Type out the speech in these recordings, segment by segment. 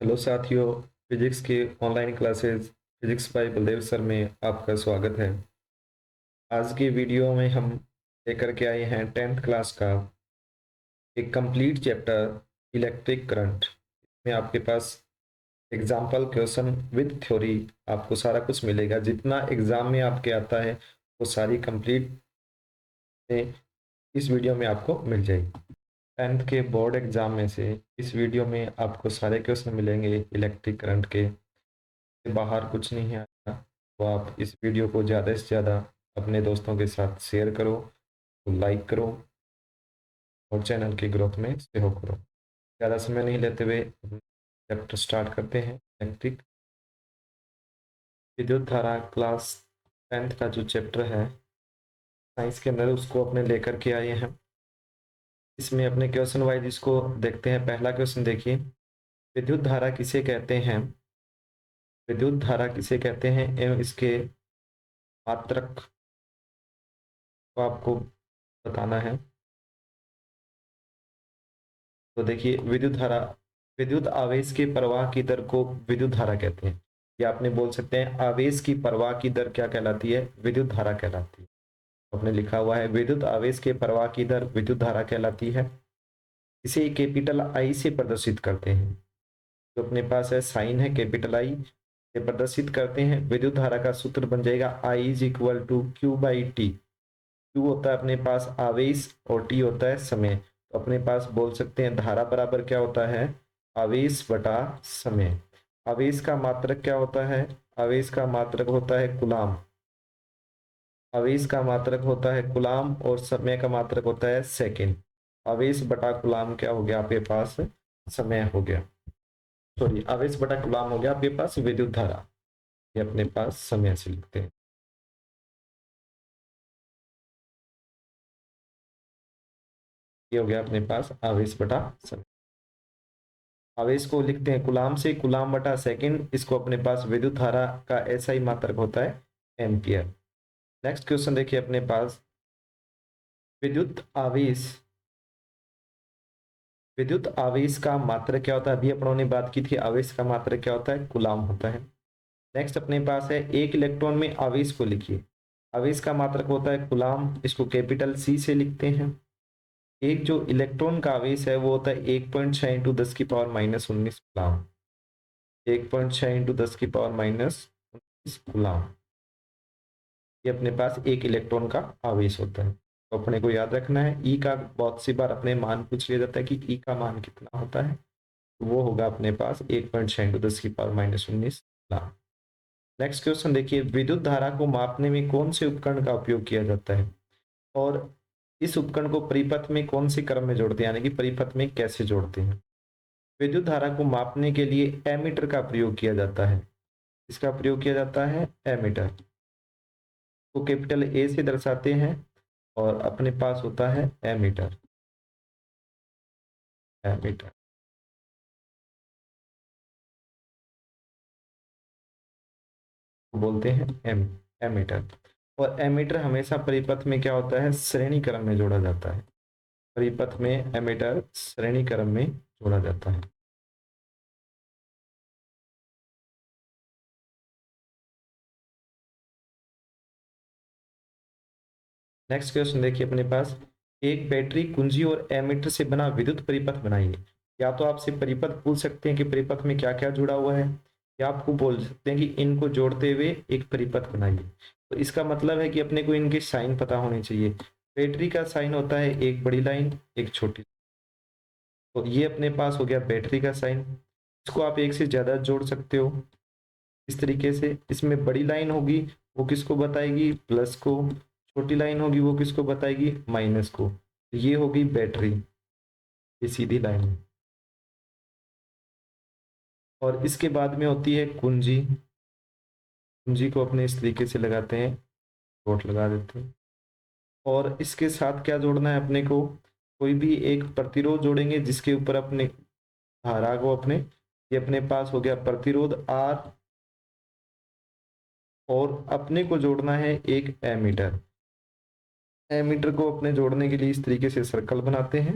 Hello साथियों। Physics के online classes physics bye Baldev sir में आपका स्वागत है। आज की वीडियो में हम लेकर के आए हैं 10th क्लास का एक कंप्लीट चैप्टर इलेक्ट्रिक करंट में आपके पास एग्जाम्पल क्वेश्चन विद थ्योरी आपको सारा कुछ मिलेगा। जितना एग्जाम में आपके आता है वो सारी कंप्लीट में इस वीडियो में आपको मिल जाएगी। 10th के बोर्ड एग्जाम में से इस वीडियो में आपको सारे क्वेश्चन मिलेंगे इलेक्ट्रिक करंट के, बाहर कुछ नहीं है। तो आप इस वीडियो को ज़्यादा से ज़्यादा अपने दोस्तों के साथ शेयर करो, लाइक करो और चैनल की ग्रोथ में सहयोग करो। ज़्यादा समय नहीं लेते हुए चैप्टर स्टार्ट करते हैं। इलेक्ट्रिक विद्युत धारा क्लास 10th का जो चैप्टर है साइंस के अंदर उसको अपने लेकर के आए हैं। इसमें अपने क्वेश्चन वाइज इसको देखते हैं। पहला क्वेश्चन देखिए, विद्युत धारा किसे कहते हैं? विद्युत धारा किसे कहते हैं एवं इसके मात्रक को आपको बताना है। तो देखिए, विद्युत आवेश के प्रवाह की दर को विद्युत धारा कहते हैं। या आपने बोल सकते हैं आवेश की प्रवाह की दर क्या कहलाती है? विद्युत धारा कहलाती है। आपने लिखा हुआ है विद्युत आवेश के प्रवाह की दर विद्युत धारा कहलाती है। इसे कैपिटल आई से प्रदर्शित करते हैं। जो अपने पास है साइन है कैपिटल आई से प्रदर्शित करते हैं। विद्युत धारा का सूत्र बन जाएगा I is equal to Q by T. Q होता है अपने पास आवेश और टी होता है समय। तो अपने पास बोल सकते हैं धारा बराबर क्या होता है? आवेश बटा समय। आवेश का मात्रक क्या होता है? आवेश का मात्रक होता है कुलाम। आवेश का मात्रक होता है कुलाम और समय का मात्रक होता है सेकेंड। आवेश बटा कुलाम क्या हो गया आपके पास? समय हो गया। सॉरी, आवेश बटा कुलाम हो गया आपके पास विद्युत धारा। ये अपने पास समय से लिखते हैं। ये हो गया अपने पास आवेश बटा समय। आवेश को लिखते हैं कुलाम से, कुलाम बटा सेकंड। इसको अपने पास विद्युत धारा का ऐसा ही मात्रक होता है एम्पियर। नेक्स्ट क्वेश्चन देखिए अपने पास, विद्युत आवेश विद्युत आवेश का मात्रक क्या होता है? अभी अपनों ने बात की थी आवेश का मात्रक क्या होता है? कुलाम होता है। नेक्स्ट अपने पास है एक इलेक्ट्रॉन में आवेश को लिखिए। आवेश का मात्रक होता है कुलाम, इसको कैपिटल सी से लिखते हैं। एक जो इलेक्ट्रॉन का आवेश है वो होता है 1.6 इंटू 10 की पावर -19 कुलाम। 1.6 इंटू 10 की पावर -19 गुलाम। ये अपने पास एक इलेक्ट्रॉन का आवेश होता है। तो अपने को याद रखना है ई का बहुत सी बार अपने मान पूछ लिया जाता है कि ई का मान कितना होता है। तो वो होगा अपने पास 1.6 इंटू 10 की पावर -19 गुलाम। नेक्स्ट क्वेश्चन देखिए, विद्युत धारा को मापने में कौन से उपकरण का उपयोग किया जाता है और इस उपकरण को परिपथ में कौन से क्रम में जोड़ते हैं, यानी कि परिपथ में कैसे जोड़ते हैं? विद्युत धारा को मापने के लिए एमीटर का प्रयोग किया जाता है। इसका प्रयोग किया जाता है एमीटर को कैपिटल ए से दर्शाते हैं और अपने पास होता है एमीटर। एमीटर को बोलते हैं एमीटर। और एमीटर हमेशा परिपथ में क्या होता है? श्रेणी क्रम में जोड़ा जाता है। परिपथ में एमीटर श्रेणी क्रम में जोड़ा जाता है। नेक्स्ट क्वेश्चन देखिए अपने पास, एक बैटरी कुंजी और एमीटर से बना विद्युत परिपथ बनाइए। या तो आपसे परिपथ पूछ सकते हैं कि परिपथ में क्या क्या जुड़ा हुआ है, या आपको बोल सकते हैं कि इनको जोड़ते हुए एक परिपथ बनाइए। तो इसका मतलब है कि अपने को इनके साइन पता होने चाहिए। बैटरी का साइन होता है एक बड़ी लाइन एक छोटी। तो ये अपने पास हो गया बैटरी का साइन। इसको आप एक से ज्यादा जोड़ सकते हो इस तरीके से। इसमें बड़ी लाइन होगी वो किसको बताएगी? प्लस को। छोटी लाइन होगी वो किसको बताएगी? माइनस को। ये होगी बैटरी, ये सीधी लाइन। और इसके बाद में होती है कुंजी। कुंजी को अपने इस तरीके से लगाते हैं, डॉट लगा देते हैं। और इसके साथ क्या जोड़ना है अपने को? कोई भी एक प्रतिरोध जोड़ेंगे जिसके ऊपर अपने धारा को अपने, ये अपने पास हो गया प्रतिरोध आर। और अपने को जोड़ना है एक एमीटर। एमीटर को अपने जोड़ने के लिए इस तरीके से सर्कल बनाते हैं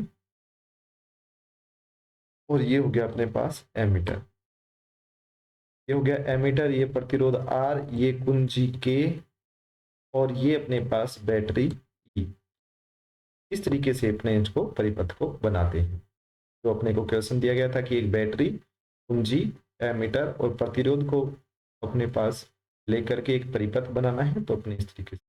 और ये हो गया अपने पास एमीटर। ये हो गया एमीटर, ये प्रतिरोध R, ये कुंजी K, और ये अपने पास बैटरी E। इस तरीके से अपने इसको परिपथ को बनाते हैं। तो अपने को क्वेश्चन दिया गया था कि एक बैटरी, कुंजी, एमीटर और प्रतिरोध को अपने पास लेकर के एक परिपथ बनाना है, तो अपने इस तरीके से।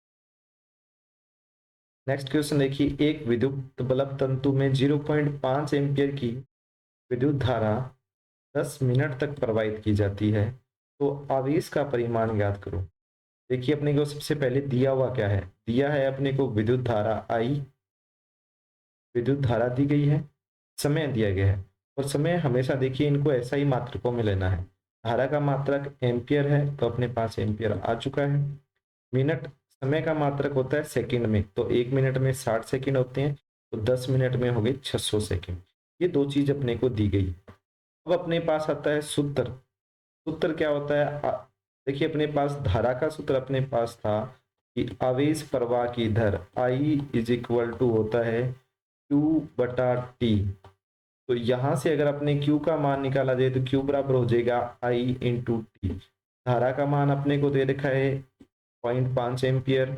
नेक्स्ट क्वेश्चन देखिए, एक विद्युत बल्ब तंतु में 0.5 एम्पियर की विद्युत धारा 10 मिनट तक प्रवाहित की जाती है, तो आवेश का परिमाण ज्ञात करो। देखिए अपने को सबसे पहले दिया हुआ क्या है, दिया है अपने को विद्युत धारा I, विद्युत धारा दी गई है, समय दिया गया है, और समय हमेशा देखिए इनको ऐसा ही मात्रकों में लेना है। धारा का मात्रक एम्पियर है, तो अपने पास एम्पियर आ चुका है। मिनट समय का मात्रक होता है सेकंड में, तो 1 मिनट में 60 सेकंड होते हैं, तो 10 मिनट में हो गए 600 सेकंड। ये दो चीज अपने को दी गई। अब अपने पास आता है सूत्र। सूत्र क्या होता है, देखिए अपने पास धारा का सूत्र अपने पास था कि आवेश प्रवाह की दर I इज इक्वल टू होता है Q बटा T। तो यहां से अगर अपने Q का मान निकाला जाए तो Q बराबर हो जाएगा I इंटू टी। धारा का मान अपने को दे रखा है 0.5 एम्पियर,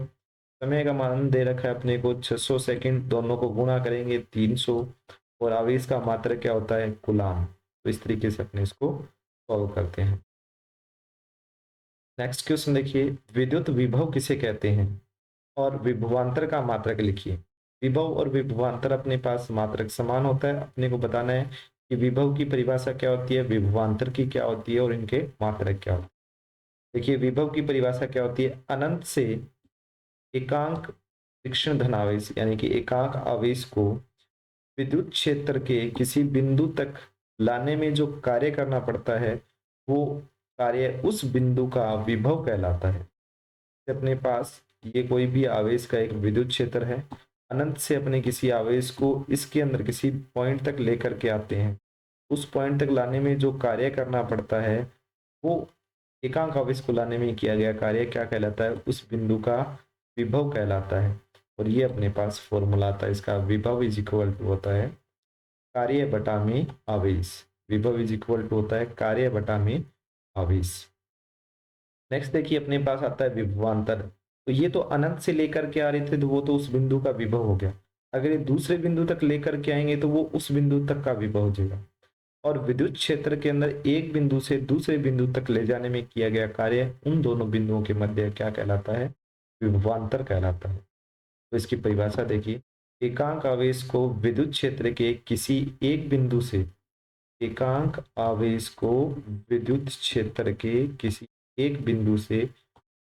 समय का मान दे रखा है अपने को 600 सेकंड, दोनों को गुणा करेंगे 300, और आवेश का मात्रक क्या होता है, कूलाम। तो इस तरीके से अपने इसको सॉल्व करते हैं। नेक्स्ट क्वेश्चन देखिए, विद्युत विभव किसे कहते हैं और विभवांतर का मात्रक लिखिए। विभव और विभवांतर अपने पास मात्रक समान होता है, अपने को बताना है कि विभव की परिभाषा क्या होती है, विभवांतर की क्या होती है, और इनके मात्रक क्या होते हैं। देखिए विभव की परिभाषा क्या होती है, अनंत से एकांक तीक्ष्ण धनावेश यानी कि एकांक आवेश को विद्युत क्षेत्र के किसी बिंदु तक लाने में जो कार्य करना पड़ता है, वो कार्य उस बिंदु का विभव कहलाता है। अपने पास ये कोई भी आवेश का एक विद्युत क्षेत्र है, अनंत से अपने किसी आवेश को इसके अंदर किसी पॉइंट तक लेकर के आते हैं, उस पॉइंट तक लाने में जो कार्य करना पड़ता है, वो एकांक आवेश को लाने में किया गया कार्य क्या कहलाता है, उस बिंदु का विभव कहलाता है। और ये अपने पास फॉर्मूला आता है इसका, विभव इज इक्वल टू होता है कार्य बटा में आवेश। विभव इज इक्वल टू होता है कार्य बटा में आवेश। नेक्स्ट देखिए अपने पास आता है विभवांतर। तो ये तो अनंत से लेकर के आ रहे थे, तो वो तो उस बिंदु का विभव हो गया। अगर ये दूसरे बिंदु तक लेकर के आएंगे तो वो उस बिंदु तक का विभव हो जाएगा। और विद्युत क्षेत्र के अंदर एक बिंदु से दूसरे बिंदु तक ले जाने में किया गया कार्य उन दोनों बिंदुओं के मध्य क्या कहलाता है, विभवांतर कहलाता है। तो इसकी परिभाषा देखिए, एकांक आवेश को विद्युत क्षेत्र के किसी एक बिंदु से, एकांक आवेश को विद्युत क्षेत्र के किसी एक बिंदु से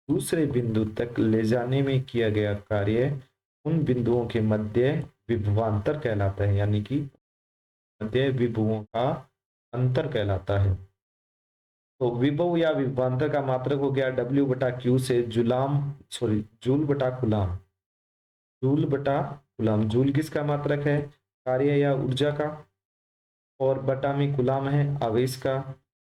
दूसरे बिंदु तक ले जाने में किया गया कार्य उन बिंदुओं के मध्य विभवांतर कहलाता है, यानी कि मध्य विभवों का अंतर कहलाता है। तो विभव या विभवांतर का मात्रक हो गया W बटा Q से जूल बटा कुलाम। जूल बटा कुलाम, जूल किसका मात्रक है, कार्य या ऊर्जा का, और बटा में कुलाम है आवेश का।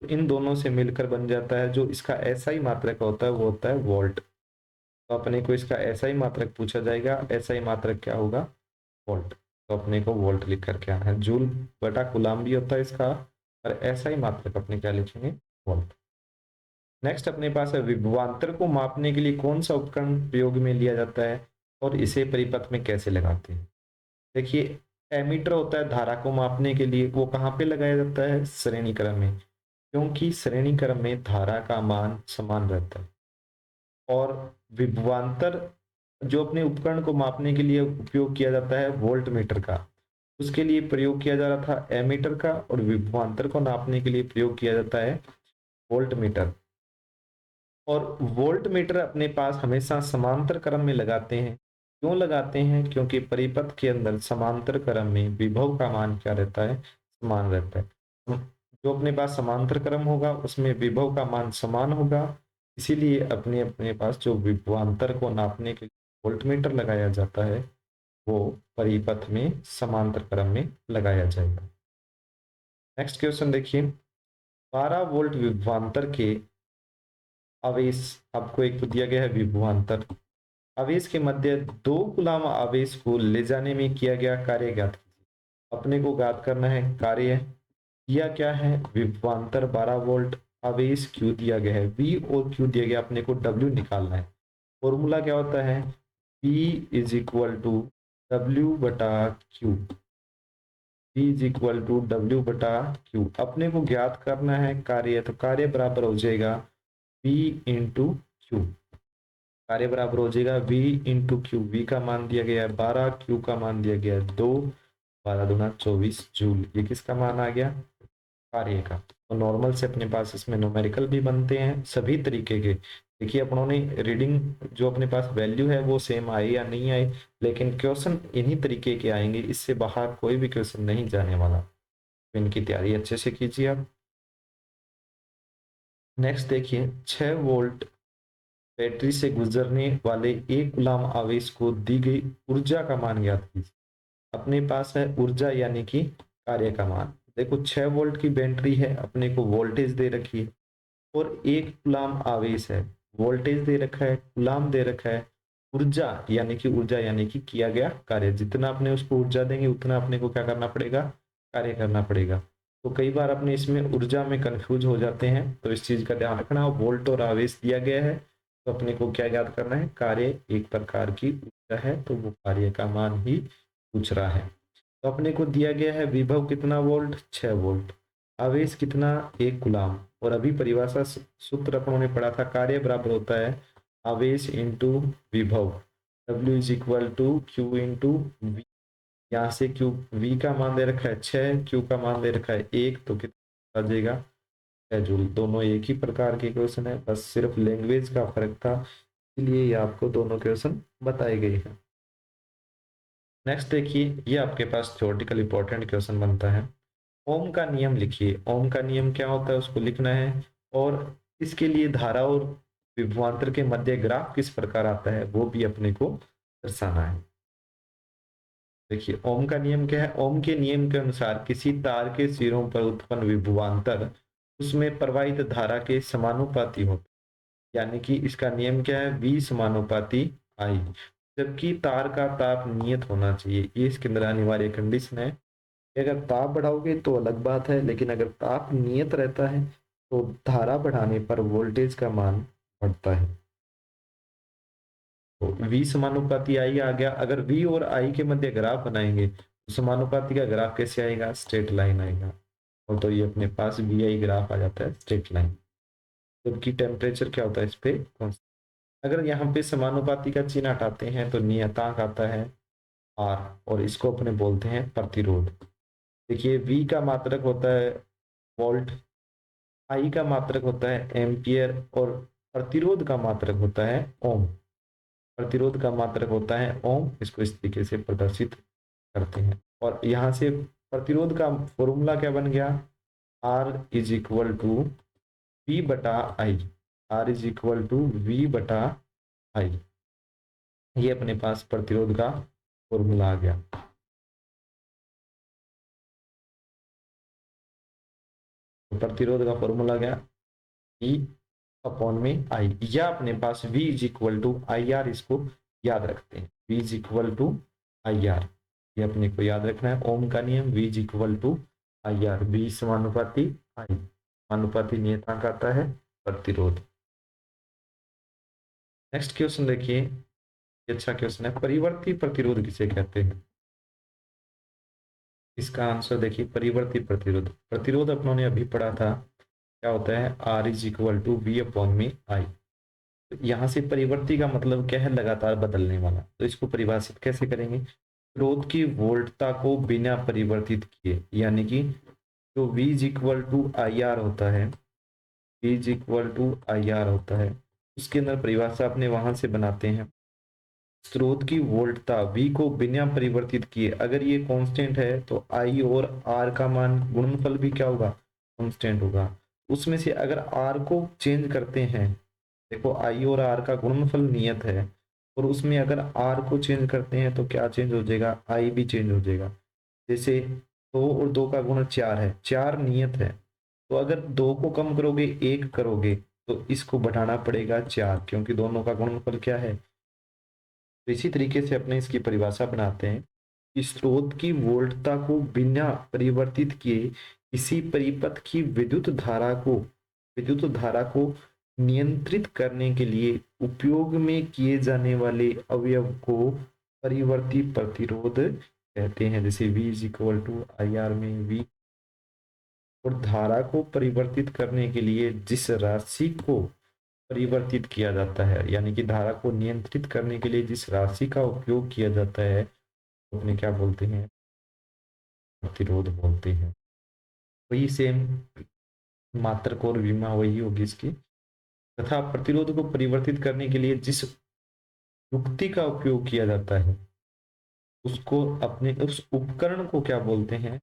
तो इन दोनों से मिलकर बन जाता है जो इसका ऐसा ही मात्रक होता है, वो होता है वोल्ट। तो अपने को इसका ऐसा ही मात्रक पूछा जाएगा, ऐसा ही मात्रक क्या होगा, वोल्ट। तो अपने को वोल्ट लिख करके आना है। जूल बटा कुलाम भी होता है इसका, और ऐसा ही मात्रक अपने क्या लिखेंगे, वोल्ट। नेक्स्ट अपने पास है विभवांतर को मापने के लिए कौन सा उपकरण प्रयोग में लिया जाता है और इसे परिपथ में कैसे लगाते हैं। देखिए एमीटर होता है धारा को मापने के लिए, वो कहाँ पे लगाया जाता है, श्रेणी क्रम में, क्योंकि श्रेणी क्रम में धारा का मान समान रहता है। और विभवांतर जो अपने उपकरण को मापने के लिए उपयोग किया जाता है वोल्ट मीटर का, उसके लिए प्रयोग किया जा रहा था एमीटर का, और विभवांतर को नापने के लिए प्रयोग किया जाता है वोल्ट मीटर। और वोल्ट मीटर अपने पास हमेशा समांतर क्रम में लगाते हैं। क्यों लगाते हैं, क्योंकि परिपथ के अंदर समांतर क्रम में विभव का मान क्या रहता है, समान रहता है। जो अपने पास समांतर क्रम होगा उसमें विभव का मान समान होगा, इसीलिए अपने अपने पास जो विभवांतर को नापने के लिए वोल्ट मीटर लगाया जाता है वो परिपथ में समांतर क्रम में लगाया जाएगा। नेक्स्ट क्वेश्चन देखिए, 12 वोल्ट विभवांतर के आवेश, आपको एक तो दिया गया है विभवांतर, आवेश के मध्य 2 कूलाम आवेश को ले जाने में किया गया कार्य ज्ञात कीजिए। अपने को ज्ञात करना है कार्य, किया क्या है, विभवांतर 12 वोल्ट, आवेश Q दिया गया है, V और Q दिया गया, अपने को W निकालना है। फॉर्मूला क्या होता है, P is equal to W बटा Q, P is equal to W बटा क्यू। अपने को ज्ञात करना है कार्य, तो कार्य बराबर हो जाएगा V इंटू क्यू, कार्य बराबर हो जाएगा V इंटू क्यू। V का मान दिया गया है 12, Q का मान दिया गया है 2, 12 दूना 24 जूल। ये किसका मान आ गया, कार्य का। तो नॉर्मल से अपने पास इसमें न्यूमेरिकल भी बनते हैं सभी तरीके के। देखिए अपनों ने रीडिंग जो अपने पास वैल्यू है वो सेम आए या नहीं आए, लेकिन क्वेश्चन इन्हीं तरीके के आएंगे, इससे बाहर कोई भी क्वेश्चन नहीं जाने वाला। तो इनकी तैयारी अच्छे से कीजिए आप। नेक्स्ट देखिए, 6 वोल्ट बैटरी से गुजरने वाले एक गुलाम आवेश को दी गई ऊर्जा का मान ज्ञात कीजिए। अपने पास है ऊर्जा यानी कि कार्य का मान। देखो 6 वोल्ट की बैटरी है, अपने को वोल्टेज दे रखी है और एक गुलाम आवेश है, वोल्टेज दे रखा है, गुलाम दे रखा है, ऊर्जा यानी कि किया गया कार्य। जितना अपने उसको ऊर्जा देंगे उतना अपने को क्या करना पड़ेगा, कार्य करना पड़ेगा। तो कई बार अपने इसमें ऊर्जा में कंफ्यूज हो जाते हैं, तो इस चीज का ध्यान रखना। वोल्ट और आवेश दिया गया है, तो अपने को क्या याद करना है, कार्य एक प्रकार की ऊर्जा है, तो वो कार्य का मान ही पूछ रहा है। तो अपने को दिया गया है विभव कितना वोल्ट, 6 वोल्ट, आवेश कितना, एक गुलाम। और अभी परिभाषा सूत्र अपनों ने पढ़ा था, कार्य बराबर होता है आवेश इंटू विभव, W is equal to Q into V. यहाँ से क्यू, V का मान दे रखा है 6, Q का मान दे रखा है 1, तो कितना आ जाएगा 6 जूल। दोनों एक ही प्रकार के क्वेश्चन है, बस सिर्फ लैंग्वेज का फर्क था, इसलिए ये आपको दोनों क्वेश्चन बताए गए हैं। नेक्स्ट देखिए, ये आपके पास थ्योरेटिकल इंपॉर्टेंट क्वेश्चन बनता है। ओम का नियम लिखिए। ओम का नियम क्या होता है उसको लिखना है, और इसके लिए धारा और विभवांतर के मध्य ग्राफ किस प्रकार आता है वो भी अपने को दर्शाना है। देखिए ओम का नियम क्या है, ओम के नियम के अनुसार किसी तार के सिरों पर उत्पन्न विभवांतर उसमें प्रवाहित धारा के समानुपाती होता है। यानी कि इसका नियम क्या है, V समानुपाती I। जबकि तार का ताप नियत होना चाहिए, ये इसके अंदर अनिवार्य कंडीशन है। अगर ताप बढ़ाओगे तो अलग बात है, लेकिन अगर ताप नियत रहता है तो धारा बढ़ाने पर वोल्टेज का मान बढ़ता है। तो V समानुपाती I आ गया। अगर V और I के मध्य ग्राफ बनाएंगे तो समानुपाती का ग्राफ कैसे आएगा, स्ट्रेट लाइन आएगा। और तो ये अपने पास VI ग्राफ आ जाता है, स्ट्रेट लाइन। जबकि टेम्परेचर क्या होता है इस पे constant। अगर यहाँ पे समानुपाती का चिन्ह हटाते हैं तो नियतांक आता है R, और इसको अपने बोलते हैं प्रतिरोध। देखिए V का मात्रक होता है वोल्ट, आई का मात्रक होता है एम्पियर, और प्रतिरोध का मात्रक होता है ओम। प्रतिरोध का मात्रक होता है ओम। इसको इस तरीके से प्रदर्शित करते हैं। और यहाँ से प्रतिरोध का फॉर्मूला क्या बन गया, R is equal to V बटा I. R is equal to V बटा आई। ये अपने पास प्रतिरोध का फॉर्मूला आ गया। तो प्रतिरोध का फॉर्मूला गया E अपॉन में आई, या अपने पास V is equal to I R, इसको याद रखते हैं। V is equal to I R, ये अपने को याद रखना है। ओम का नियम V is equal to I R, V समानुपाती आई, समानुपाती नियतांक आता है प्रतिरोध। नेक्स्ट क्वेश्चन देखिए, अच्छा क्वेश्चन है, परिवर्ती प्रतिरोध किसे कहते हैं। इसका आंसर देखिए, परिवर्ती प्रतिरोध, प्रतिरोध अपनों ने अभी पढ़ा था, क्या होता है, R is equal to V upon में आई। यहाँ से परिवर्ती का मतलब क्या है, लगातार बदलने वाला। तो इसको परिभाषित कैसे करेंगे, स्रोत की वोल्टता को बिना परिवर्तित किए, यानी कि जो V is equal to I R होता है, V is equal to I R होता है, उसके अंदर परिभाषा अपने वहां से बनाते हैं। स्रोत की वोल्टता V को बिना परिवर्तित किए, अगर ये कांस्टेंट है तो I और R का मान गुणनफल भी क्या होगा, कांस्टेंट होगा। उसमें से अगर R को चेंज करते हैं, देखो I और R का गुणनफल नियत है, और उसमें अगर R को चेंज करते हैं तो क्या चेंज हो जाएगा, I भी चेंज हो जाएगा। जैसे 2 और 2 का गुण 4 है, 4 नियत है, तो अगर 2 को कम करोगे 1 करोगे तो इसको बढ़ाना पड़ेगा 4, क्योंकि दोनों का गुणनफल क्या है। तो इसी तरीके से अपने इसकी परिभाषा बनाते हैं कि स्रोत की वोल्टता को बिना परिवर्तित किए किसी परिपथ की विद्युत धारा को विद्युत धारा को नियंत्रित करने के लिए उपयोग में किए जाने वाले अवयव को परिवर्ती प्रतिरोध कहते हैं। जैसे V is equal to IR में V, और धारा को परिवर्तित करने के लिए जिस राशि को परिवर्तित किया जाता है, यानी कि धारा को नियंत्रित करने के लिए जिस राशि का उपयोग किया जाता है, उन्हें क्या बोलते हैं? प्रतिरोध बोलते हैं। वही सेम मात्रक और विमा वही होगी इसकी। तथा प्रतिरोध को परिवर्तित करने के लिए जिस युक्ति का उपयोग किया जाता है, उसको अपने उस उपकरण को क्या बोलते हैं?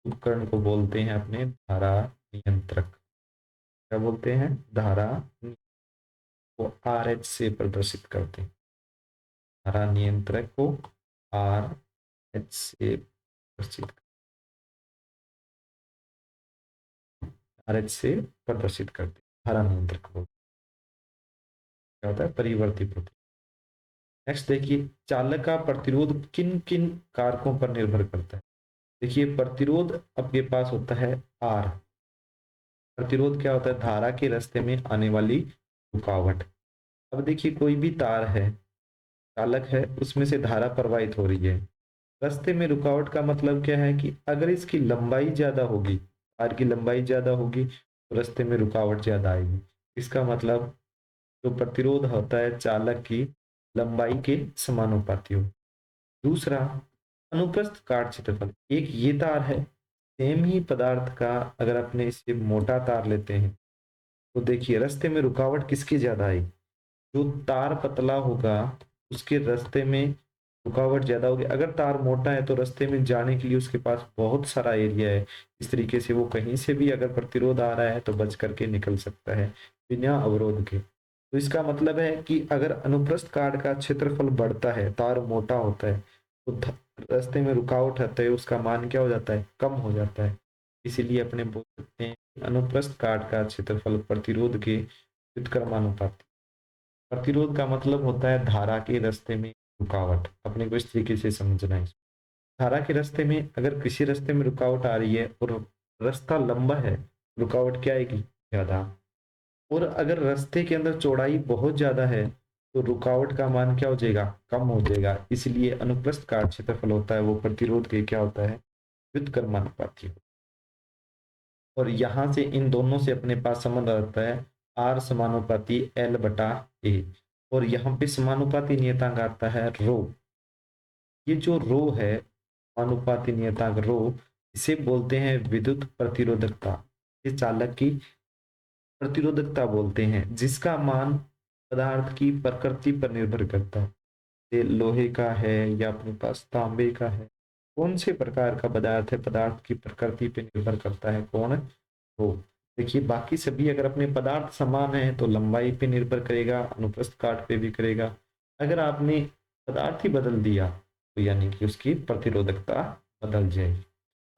उपकरण को बोलते हैं अपने धारा नियंत्रक। क्या बोलते हैं? धारा को RH से प्रदर्शित करते हैं। धारा नियंत्रक को RH से प्रदर्शित RH से प्रदर्शित करते हैं। धारा नियंत्रक को क्या होता है? परिवर्ती प्रतिरोध। नेक्स्ट देखिए, चालक का प्रतिरोध किन किन कारकों पर निर्भर करता है? देखिए, प्रतिरोध आपके पास होता है R। प्रतिरोध क्या होता है? धारा के रास्ते में आने वाली रुकावट। अब देखिए, कोई भी तार है, चालक है, उसमें से धारा प्रवाहित हो रही है। रास्ते में रुकावट का मतलब क्या है कि अगर इसकी लंबाई ज्यादा होगी, तार की लंबाई ज्यादा होगी, तो रास्ते में रुकावट ज्यादा आएगी। इसका मतलब जो प्रतिरोध होता है चालक की लंबाई के समानुपाती हो। दूसरा, अनुप्रस्थ काट क्षेत्रफल। एक ये तार है, सेम ही पदार्थ का अगर अपने इसे मोटा तार लेते हैं, तो देखिए रास्ते में रुकावट किसकी ज्यादा आएगी? जो तार पतला होगा उसके रास्ते में रुकावट ज्यादा होगी। अगर तार मोटा है तो रास्ते में जाने के लिए उसके पास बहुत सारा एरिया है, इस तरीके से वो कहीं से भी अगर प्रतिरोध आ रहा है तो बच करके निकल सकता है बिना अवरोध के। तो इसका मतलब है कि अगर अनुप्रस्थ काट का क्षेत्रफल बढ़ता है, तार मोटा होता है, तो रास्ते में रुकावट आता है, उसका मान क्या हो जाता है? कम हो जाता है। इसीलिए अपने बोल सकते हैं अनुप्रस्थ काट का क्षेत्रफल प्रतिरोध के व्युत्क्रमानुपाती। प्रतिरोध का मतलब होता है धारा के रास्ते में रुकावट। अपने को इस तरीके से समझना है। धारा के रास्ते में अगर किसी रास्ते में रुकावट आ रही है और रास्ता लंबा है, रुकावट क्या आएगी? ज्यादा। और अगर रास्ते के अंदर चौड़ाई बहुत ज्यादा है तो रुकावट का मान क्या हो जाएगा? कम हो जाएगा। इसलिए अनुप्रस्थ काट क्षेत्रफल होता है वो प्रतिरोध के क्या होता है? व्युत्क्रमानुपाती। और यहां से इन दोनों से अपने पास संबंध आता है R समानुपाती L/A। और यहाँ पे समानुपाती नियतांक आता है रो। ये जो रो है, समानुपाती नियतांक रो, इसे बोलते हैं विद्युत प्रतिरोधकता। ये चालक की प्रतिरोधकता बोलते हैं, जिसका मान पदार्थ की प्रकृति पर निर्भर करता है। ये लोहे का है या अपने पास तांबे का है, कौन से प्रकार का पदार्थ है, पदार्थ की प्रकृति पे निर्भर करता है। कौन? रो। देखिए, बाकी सभी अगर अपने पदार्थ समान है तो लंबाई पे निर्भर करेगा, अनुप्रस्थ काट पे भी करेगा। अगर आपने पदार्थ ही बदल दिया तो यानी कि उसकी प्रतिरोधकता बदल जाएगी।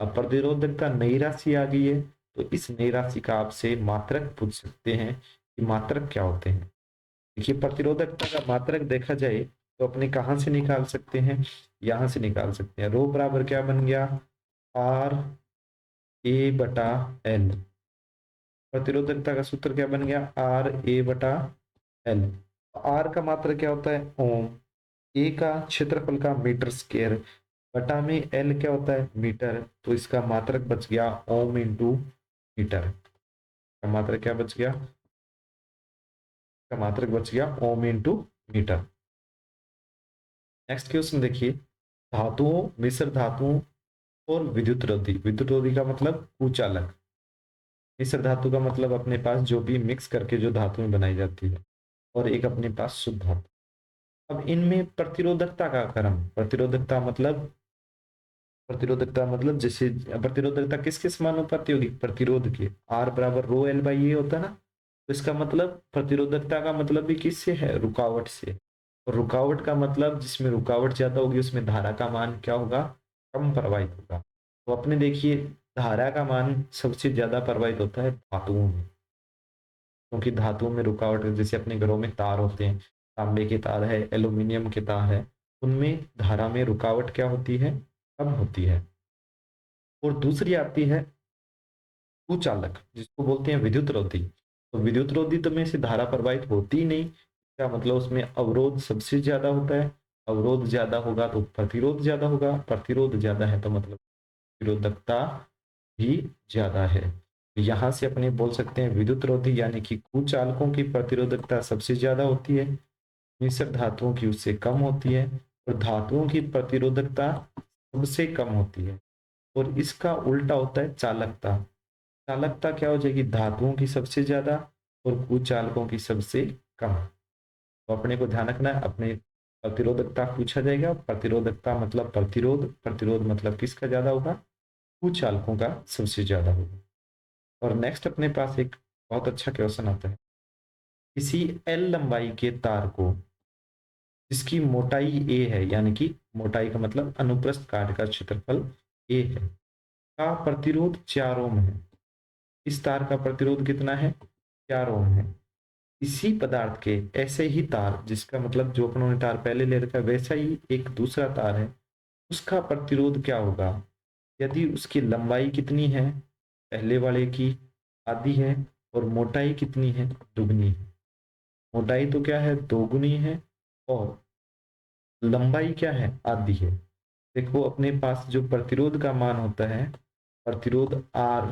अब प्रतिरोधकता नई राशि आ गई है, तो इस नई राशि का आपसे मात्रक पूछ सकते हैं कि मात्रक क्या होते हैं। देखिए, प्रतिरोधकता का मात्रक देखा जाए तो अपने कहाँ से निकाल सकते हैं? यहां से निकाल सकते हैं। रो बराबर क्या बन गया? RA/L। प्रतिरोधकता का सूत्र क्या बन गया? RA/L। R का मात्रक क्या होता है? ओम। ए का क्षेत्रफल का मीटर स्क्वायर, बटा में L क्या होता है? मीटर। तो इसका मात्रक बच गया ओम इंटू मीटर। का मात्रक क्या बच गया? का मात्रक बच गया ohm into metre. Next question देखिए, धातुओं, मिश्र धातुओं और विद्युत रोधी। विद्युत रोधी का मतलब कुचालक। मिश्र धातु का मतलब अपने पास जो भी मिक्स करके जो धातुएं बनाई जाती है, और एक अपने पास शुद्ध धातु। अब इनमें प्रतिरोधकता का क्रम, प्रतिरोधकता मतलब जैसे प्रतिरोधकता किसके समानुपाती होगी? प्रतिरोध के। R बराबर रो L/A होता है ना, तो इसका मतलब प्रतिरोधकता का मतलब भी किससे है? रुकावट से। और रुकावट का मतलब जिसमें रुकावट ज्यादा होगी उसमें धारा का मान क्या होगा? कम प्रवाहित होगा। तो अपने देखिए, धारा का मान सबसे ज्यादा प्रवाहित होता है धातुओं में, क्योंकि धातुओं में रुकावट, जैसे अपने घरों में तार होते हैं, तांबे के तार है, एल्यूमिनियम के तार है, उनमें धारा में रुकावट क्या होती है? कम होती है। और दूसरी आती है कुचालक, जिसको बोलते हैं विद्युत रोधी। तो विद्युत रोधी तो में से धारा प्रवाहित होती ही नहीं, क्या मतलब उसमें अवरोध सबसे ज्यादा होता है, अवरोध ज्यादा होगा तो प्रतिरोध ज्यादा होगा, प्रतिरोध ज्यादा है तो मतलब प्रतिरोधकता भी ज्यादा है। तो यहाँ से अपने बोल सकते हैं विद्युत रोधी यानी कि कुचालकों की प्रतिरोधकता सबसे ज्यादा होती है, मिश्र धातुओं की उससे कम होती है, और धातुओं की प्रतिरोधकता सबसे कम होती है। और इसका उल्टा होता है चालकता। चालकता क्या हो जाएगी, धातुओं की सबसे ज्यादा और कुचालकों की सबसे कम। तो अपने को ध्यान रखना है, अपने प्रतिरोधकता पूछा जाएगा, प्रतिरोधकता मतलब प्रतिरोध, प्रतिरोध मतलब किसका ज्यादा होगा, कुचालकों का सबसे ज्यादा होगा। और नेक्स्ट अपने पास एक बहुत अच्छा क्वेश्चन आता है, किसी एल लंबाई के तार को जिसकी मोटाई ए है, यानी कि मोटाई का मतलब अनुप्रस्थ काट का क्षेत्रफल ए है, का प्रतिरोध 4 ओम है। इस तार का प्रतिरोध कितना है, 4 ओम है। इसी पदार्थ के ऐसे ही तार, जिसका मतलब जो अपनों ने तार पहले ले रखा है वैसा ही एक दूसरा तार है, उसका प्रतिरोध क्या होगा यदि उसकी लंबाई कितनी है, पहले वाले की आधी है, और मोटाई कितनी है, दुगनी है। मोटाई तो क्या है, दोगुनी है, और लंबाई क्या है, आधी है। देखो अपने पास जो प्रतिरोध का मान होता है, प्रतिरोध आर,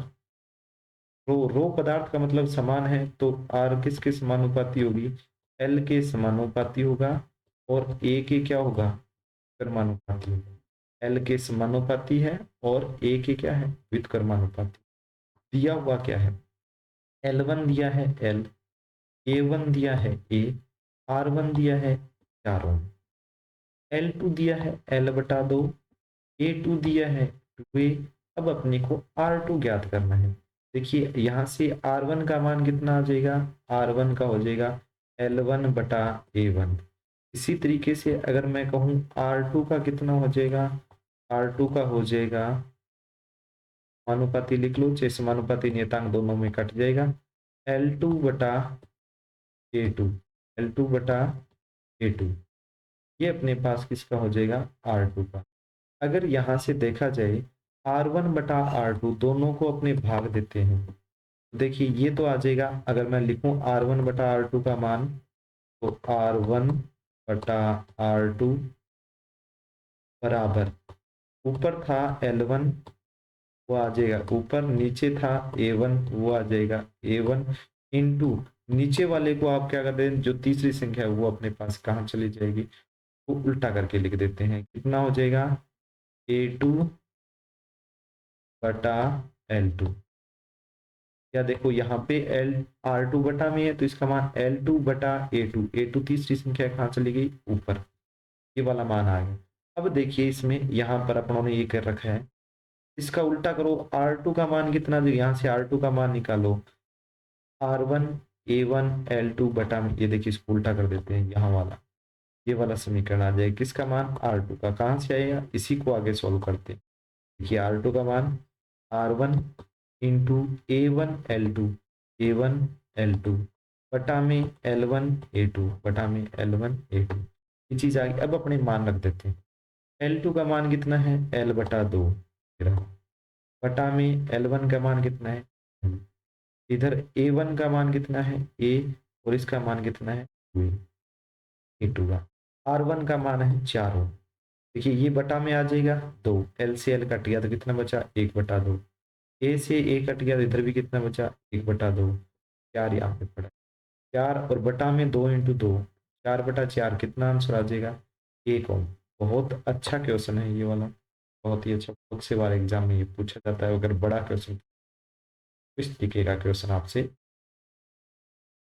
रो पदार्थ का मतलब समान है, तो आर किसके समानुपाती होगी, एल के समानुपाती होगा, और ए के क्या होगा, कर्मानुपाती होगा। एल के समानुपाती है और ए के क्या है, व्युत्क्रमानुपाती। दिया हुआ क्या है, एल वन दिया है एल, ए वन दिया है ए, आर वन दिया है 4 ओम, एल टू दिया है एल बटा 2, ए टू दिया है 2a। अब अपने को आर टू ज्ञात करना है। देखिए यहाँ से आर वन का मान कितना आ जाएगा, आर वन का हो जाएगा एल वन बटा ए वन। इसी तरीके से अगर मैं कहूँ आर टू का कितना हो जाएगा, आर टू का हो जाएगा, समानुपाती लिख लो, चाहे समानुपाती नियतांक दोनों में कट जाएगा, एल टू बटा ए टू, एल टू बटा ए टू। ये अपने पास किसका हो जाएगा, आर टू का। अगर यहाँ से देखा जाए आर वन बटा आर टू दोनों को अपने भाग देते हैं, देखिए ये तो आ जाएगा, अगर मैं लिखूं आर वन बटा आर टू का मान, तो आर वन बटा आर टू बराबर, ऊपर था एल वन वो आ जाएगा ऊपर, नीचे था ए वन वो आ जाएगा ए वन, इंटू नीचे वाले को आप क्या कर दें, जो तीसरी संख्या है वो अपने पास कहाँ चली जाएगी, वो उल्टा करके लिख देते हैं, कितना हो जाएगा, ए टू बटा एल टू। या देखो यहाँ पे एल आर टू बटा में है तो इसका मान एल टू बटा ए टू, ए टू तीसरी संख्या कहाँ चली गई, ऊपर, ये वाला मान आ गया। अब देखिए इसमें यहाँ पर अपनों ने ये कर रखा है, इसका उल्टा करो, आर टू का मान कितना, जो यहाँ से आर टू का मान निकालो, R one A one L two बटा में, ये देखिए इसको उल्टा कर देते हैं, यहाँ वाला ये वाला समीकरण आ जाएगा, किसका मान, आर टू का। कहाँ से आएगा, इसी को आगे सॉल्व करते हैं। देखिए आर टू का मान R one into A one L two, A one L two बटा में एल वन ए टू, बटा में एल वन ए टू, ये चीज आ गई। अब अपने मान रख देते हैं, एल टू का मान कितना है, एल बटा दो, बटा में एल वन का मान कितना है, इधर ए वन का मान कितना है ए, और इसका मान कितना है ए टू का। आर वन का मान है 4 ओम। देखिए ये बटा में आ जाएगा 2, एल से एल कट गया तो कितना बचा, 1/2, ए से ए कट गया तो इधर भी कितना बचा, 1/2, 4 यहाँ पे पड़ा, 4 और बटा में 2 इंटू 2, 4/4, कितना आंसर आ जाएगा, 1 ओम। बहुत अच्छा क्वेश्चन है ये वाला, बहुत ही अच्छा, बहुत से बार एग्जाम में ये पूछा जाता है। अगर बड़ा क्वेश्चन, इस तरीके का क्वेश्चन आपसे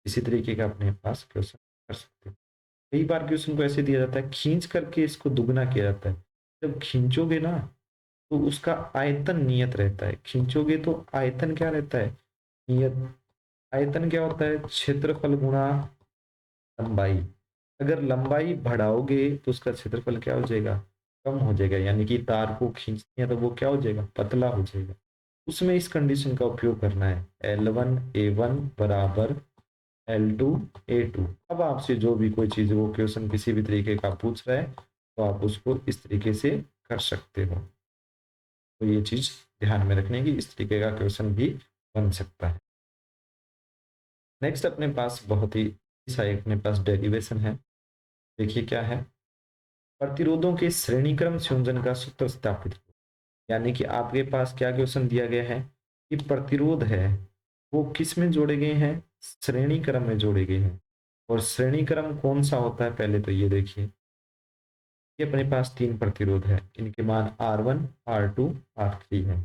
इसी तरीके का अपने पास क्वेश्चन कर सकते हैं। कई बार क्वेश्चन को ऐसे दिया जाता है, खींच करके इसको दुगना किया जाता है। जब खींचोगे ना तो उसका आयतन नियत रहता है, खींचोगे तो आयतन क्या रहता है, नियत। आयतन क्या होता है, क्षेत्रफल गुणा लंबाई। अगर लंबाई बढ़ाओगे तो उसका क्षेत्रफल क्या हो जाएगा, कम हो जाएगा, यानी कि तार को खींचते हैं तो वो क्या हो जाएगा, पतला हो जाएगा। उसमें इस कंडीशन का उपयोग करना है, एल वन ए वन बराबर एल टू ए टू। अब आपसे जो भी कोई चीज वो क्वेश्चन किसी भी तरीके का पूछ रहा है तो आप उसको इस तरीके से कर सकते हो। तो ये चीज ध्यान में रखने की, इस तरीके का क्वेश्चन भी बन सकता है। नेक्स्ट अपने पास बहुत ही सही अपने पास डेरिवेशन है। देखिए क्या है, प्रतिरोधों के श्रेणीक्रम संयोजन का सूत्र स्थापित करो। यानी कि आपके पास क्या क्वेश्चन दिया गया है कि प्रतिरोध है वो किस में जोड़े गए हैं, श्रेणी क्रम में जोड़े गए हैं। और श्रेणी क्रम कौन सा होता है, पहले तो ये देखिए, ये अपने पास तीन प्रतिरोध है, इनके मान R1 R2 R3 है।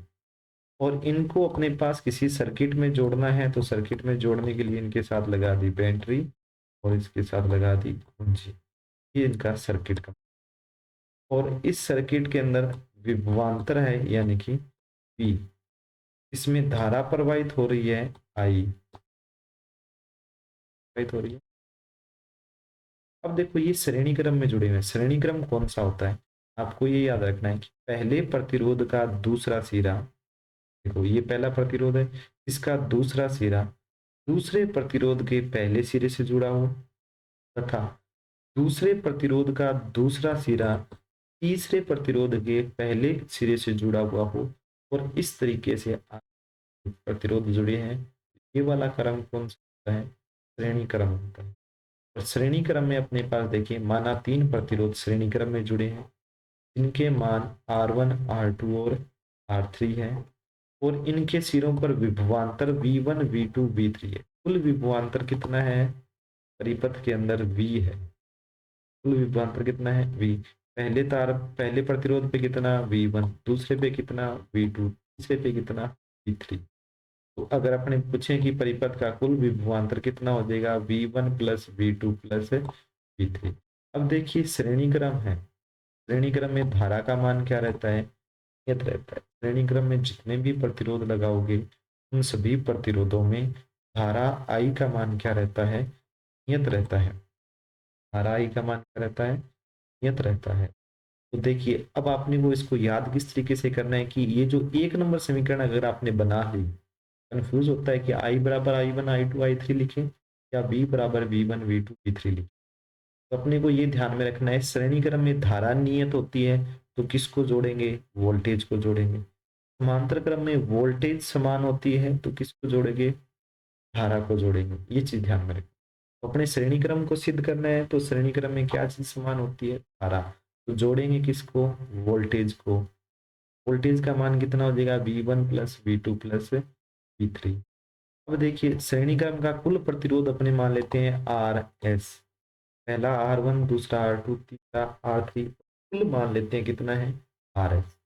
और इनको अपने पास किसी सर्किट में जोड़ना है, तो सर्किट में जोड़ने के लिए इनके साथ लगा दी बैटरी और इसके साथ लगा दी कुंजी। ये इनका सर्किट का, और इस सर्किट के अंदर विभवांतर है यानी कि V, इसमें धारा प्रवाहित हो रही है I प्रवाहित हो रही है। अब देखो ये श्रेणी क्रम में जुड़े हुए हैं, श्रेणी क्रम कौन सा होता है, आपको ये याद रखना है कि पहले प्रतिरोध का दूसरा सिरा, देखो ये पहला प्रतिरोध है, इसका दूसरा सिरा दूसरे प्रतिरोध के पहले सिरे से जुड़ा हो, तथा दूसरे प्रतिरोध का दूसरा सिरा तीसरे प्रतिरोध के पहले सिरे से जुड़ा हुआ हो, और इस तरीके से प्रतिरोध जुड़े हैं। ये वाला क्रम कौन सा होता है, श्रेणी क्रम होता है। और श्रेणी क्रम में अपने पास देखिए माना तीन प्रतिरोध श्रेणी क्रम में जुड़े हैं, इनके मान R1 R2 और R3 है, और इनके सिरों पर विभवांतर V1 V2 V3 है। कुल विभवांतर कितना है, परिपथ के अंदर V है, कुल विभवांतर कितना है V। पहले तार पहले प्रतिरोध पे कितना V1, दूसरे पे कितना V2, तीसरे पे कितना V3। तो अगर अपने पूछे कि परिपथ का कुल विभवांतर कितना हो जाएगा, V1 plus V2 plus V3। अब देखिए श्रेणी क्रम है, श्रेणी क्रम में धारा का मान क्या रहता है, नियत रहता है। श्रेणी क्रम में जितने भी प्रतिरोध लगाओगे उन सभी प्रतिरोधों में धारा I का मान क्या रहता है, नियत रहता है। धारा I का मान क्या रहता है, नियत रहता है। तो देखिए अब आपने वो इसको याद किस तरीके से करना है कि ये जो एक नंबर समीकरण अगर आपने बना ली, कंफ्यूज होता है कि I बराबर I1 I2 I3 लिखें या V बराबर V1 V2 V3 लिखें। तो अपने को ये ध्यान में रखना है, श्रेणी क्रम में धारा नियत होती है तो किसको जोड़ेंगे, वोल्टेज को जोड़ेंगे। समांतर क्रम में वोल्टेज समान होती है तो किसको जोड़ेंगे, धारा को जोड़ेंगे। ये चीज ध्यान में रखें। तो अपने श्रेणी क्रम को सिद्ध करना है तो श्रेणी क्रम में क्या चीज समान होती है, धारा। तो जोड़ेंगे किसको, वोल्टेज को। वोल्टेज का मान कितना हो जाएगा, V1 plus V2 plus V3। अब देखिए श्रेणी क्रम का कुल प्रतिरोध अपने मान लेते हैं RS, पहला R1 दूसरा R2 तीसरा R3, कुल मान लेते हैं कितना है RS।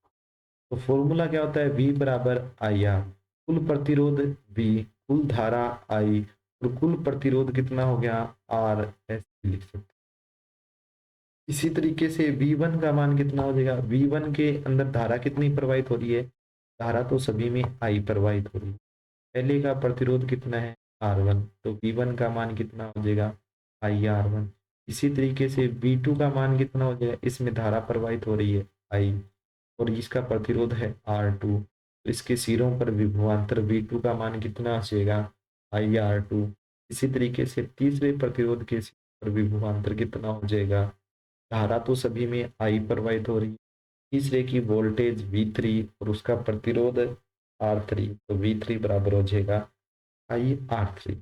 तो फॉर्मूला क्या होता है, V बराबर IR, कुल प्रतिरोध V, कुल धारा I, और कुल प्रतिरोध कितना हो गया RS लिख सकते हैं। इसी तरीके से V1 का मान कितना हो जाएगा, V1 के अंदर धारा कितनी प्रवाहित हो रही है, धारा तो सभी में I प्रवाहित हो रही है। पहले का प्रतिरोध कितना है R1, तो V1 का मान कितना हो जाएगा IR1। इसी तरीके से V2 का मान कितना हो जाएगा, इसमें धारा प्रवाहित हो रही है I, और इसका प्रतिरोध है R2, तो इसके सिरों पर विभवांतर V2 का मान कितना हो जाएगा IR2। इसी तरीके से तीसरे प्रतिरोध के सिरों पर विभवांतर कितना हो जाएगा, धारा तो सभी में I प्रवाहित हो रही है, तीसरे की वोल्टेज V3 और उसका प्रतिरोध R3, तो V3 बराबर हो जाएगा IR3।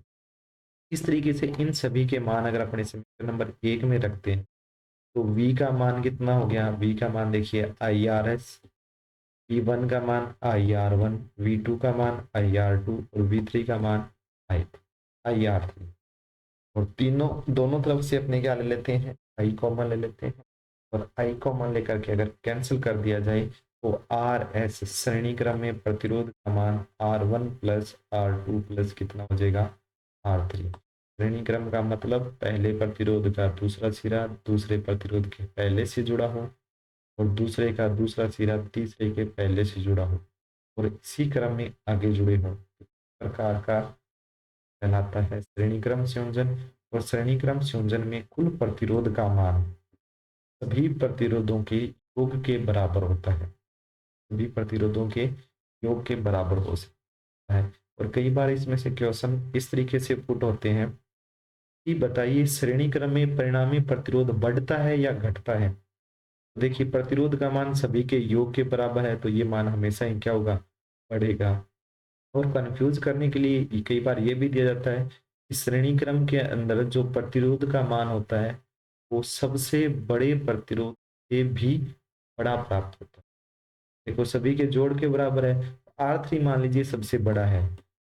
इस तरीके से इन सभी के मान अगर अपने समीकरण नंबर 1 में रखते हैं तो V का मान कितना हो गया, V का मान देखिए IRS, V1 का मान IR1, V2 का मान IR2 और V3 का मान IR3। और तीनों दोनों तरफ से अपने क्या ले लेते हैं, I कॉमन ले लेते हैं, और I कॉमन लेकर के अगर कैंसिल कर दिया जाए तो RS श्रेणी क्रम में प्रतिरोध का मान R1 प्लस R2 प्लस कितना हो जाएगा R3। श्रेणी क्रम का मतलब पहले प्रतिरोध का दूसरा सिरा दूसरे प्रतिरोध के पहले से जुड़ा हो, और दूसरे का दूसरा सिरा तीसरे के पहले से जुड़ा हो, और इसी क्रम में आगे जुड़े हो, इस प्रकार का कहलाता है श्रेणी क्रम संयोजन। और श्रेणी क्रम संयोजन में कुल प्रतिरोध का मान सभी प्रतिरोधों के योग के बराबर होता है, सभी प्रतिरोधों के योग के बराबर हो सकता है। और कई बार इसमें से क्वेश्चन इस तरीके से पुट होते हैं कि बताइए श्रेणी क्रम में परिणामी प्रतिरोध बढ़ता है या घटता है। देखिए प्रतिरोध का मान सभी के योग के बराबर है तो ये मान हमेशा ही क्या होगा, बढ़ेगा। और कंफ्यूज करने के लिए कई बार ये भी दिया जाता है इस श्रेणी क्रम के अंदर जो प्रतिरोध का मान होता है वो सबसे बड़े प्रतिरोध से भी बड़ा प्राप्त होता है। देखो सभी के जोड़ के बराबर है, R3 मान लीजिए सबसे बड़ा है,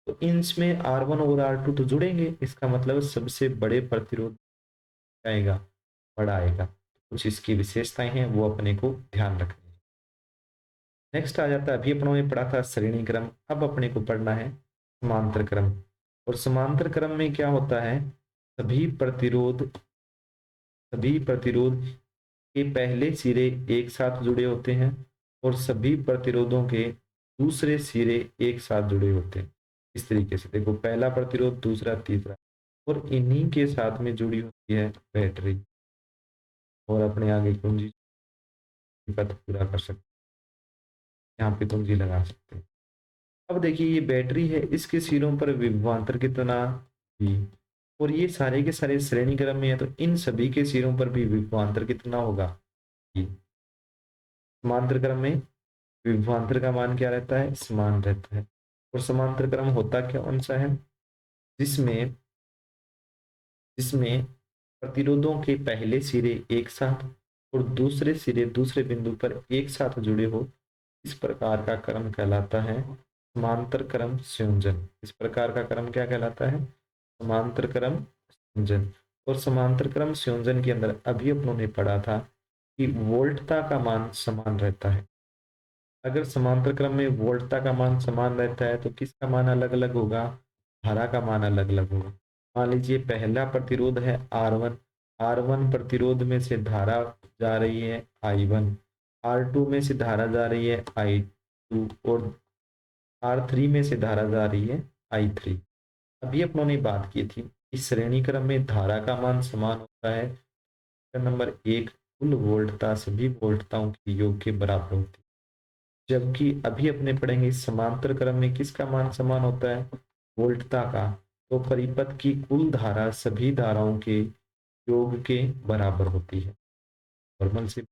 तो इसमें R1 और R2 तो जुड़ेंगे, इसका मतलब सबसे बड़े प्रतिरोध आएगा, बड़ा आएगा। कुछ इसकी विशेषताएं हैं वो अपने को ध्यान रखनी है। नेक्स्ट आ जाता है, अभी अपनों ने पढ़ा था श्रेणी क्रम, अब अपने को पढ़ना है समांतर क्रम। और समांतर क्रम में क्या होता है, सभी प्रतिरोध सभी प्रतिरोध के पहले सिरे एक साथ जुड़े होते हैं और सभी प्रतिरोधों के दूसरे सिरे एक साथ जुड़े होते हैं। इस तरीके से देखो, पहला प्रतिरोध, दूसरा, तीसरा, और इन्हीं के साथ में जुड़ी होती है बैटरी, और अपने आगे कुंजी का तो पूरा कर सकते हैं, यहाँ पे कुंजी लगा सकते हैं। अब देखिए ये बैटरी है, इसके सिरों पर विभवांतर कितना भी, और ये सारे के सारे श्रेणी क्रम में है, तो इन सभी के सिरों पर भी विभवांतर कितना होगा, ये समांतर क्रम में विभवांतर का मान क्या रहता है, समान रहता है। और समांतर क्रम होता क्या कौन सा है, जिसमें जिसमें प्रतिरोधों के पहले सिरे एक साथ और दूसरे सिरे दूसरे बिंदु पर एक साथ जुड़े हो, इस प्रकार का क्रम कहलाता है समांतर क्रम संयोजन। इस प्रकार का क्रम क्या कहलाता है, समांतर क्रम संयोजन। और समांतर क्रम संयोजन के अंदर अभी अपनों ने पढ़ा था कि वोल्टता का मान समान रहता है। अगर समांतर क्रम में वोल्टता का मान समान रहता है तो किसका मान अलग अलग होगा, धारा का मान अलग अलग होगा। मान लीजिए पहला प्रतिरोध है R1, R1 प्रतिरोध में से धारा जा रही है I1, R2 में से धारा जा रही है I2, और R3 में से धारा जा रही है I3। अभी अपनों ने बात की थी इस श्रेणी क्रम में धारा का मान समान होता है, नंबर एक, कुल वोल्टता सभी वोल्टताओं के योग के बराबर होती है। जबकि अभी अपने पढ़ेंगे समांतर क्रम में किसका मान समान होता है, वोल्टता का, तो परिपथ की कुल धारा सभी धाराओं के योग के बराबर होती है। नॉर्मल से,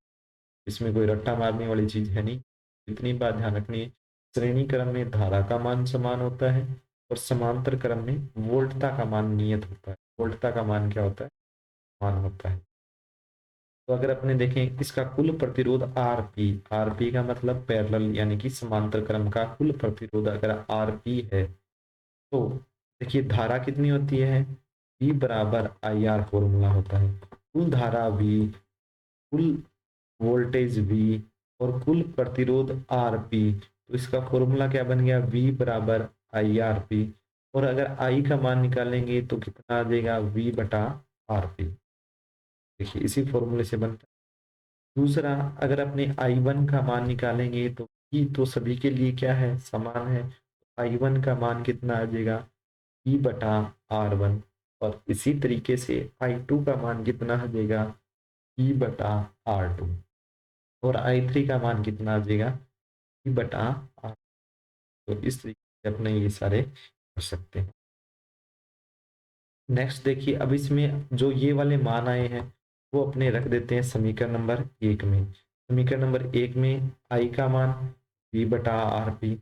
इसमें कोई रट्टा मारने वाली चीज है नहीं। इतनी बात ध्यान रखनी है, श्रेणी क्रम में धारा का मान समान होता है और समांतर क्रम में वोल्टता का मान नियत होता है। वोल्टता का मान क्या होता है, मान होता है। तो अगर अपने देखें इसका कुल प्रतिरोध आरपी, आरपी का मतलब पैरेलल यानी कि समांतर क्रम का कुल प्रतिरोध अगर आरपी है, तो देखिए धारा कितनी होती है, V बराबर आई आर फॉर्मूला होता है। कुल धारा V, कुल वोल्टेज V, और कुल प्रतिरोध RP, तो इसका फॉर्मूला क्या बन गया, V बराबर आई आर पी। और अगर I का मान निकालेंगे तो कितना आ जाएगा, V बटा आर पी। देखिए इसी फॉर्मूले से बनता है। दूसरा, अगर अपने I1 का मान निकालेंगे तो E तो सभी के लिए क्या है, समान है। I1 का मान कितना आ जाएगा, E बटा R1। और इसी तरीके से I2 का मान कितना आ जाएगा, E बटा R2। और I3 का मान कितना आ जाएगा, E बटा R। तो इस तरीके से अपने ये सारे कर सकते हैं। नेक्स्ट देखिए, अब इसमें जो ये वाले मान आए हैं वो अपने रख देते हैं समीकरण नंबर एक में। समीकरण नंबर एक में आई का मान V बटा आर पी,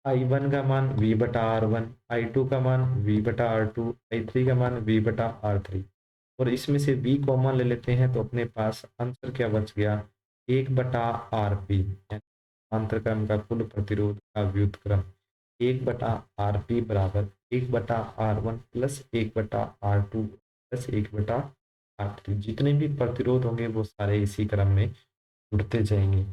I1 का मान V बटा R1, I2 का मान V बटा R2, I3 का मान V बटा R3। और इसमें से V कॉमन ले लेते हैं तो अपने पास आंसर क्या बच गया, 1/RP, अंतर क्रम का कुल प्रतिरोध का व्युत्क्रम 1/RP बराबर 1/R1 plus 1/R2 plus 1/R3। जितने भी प्रतिरोध होंगे वो सारे इसी क्रम में जुड़ते जाएंगे।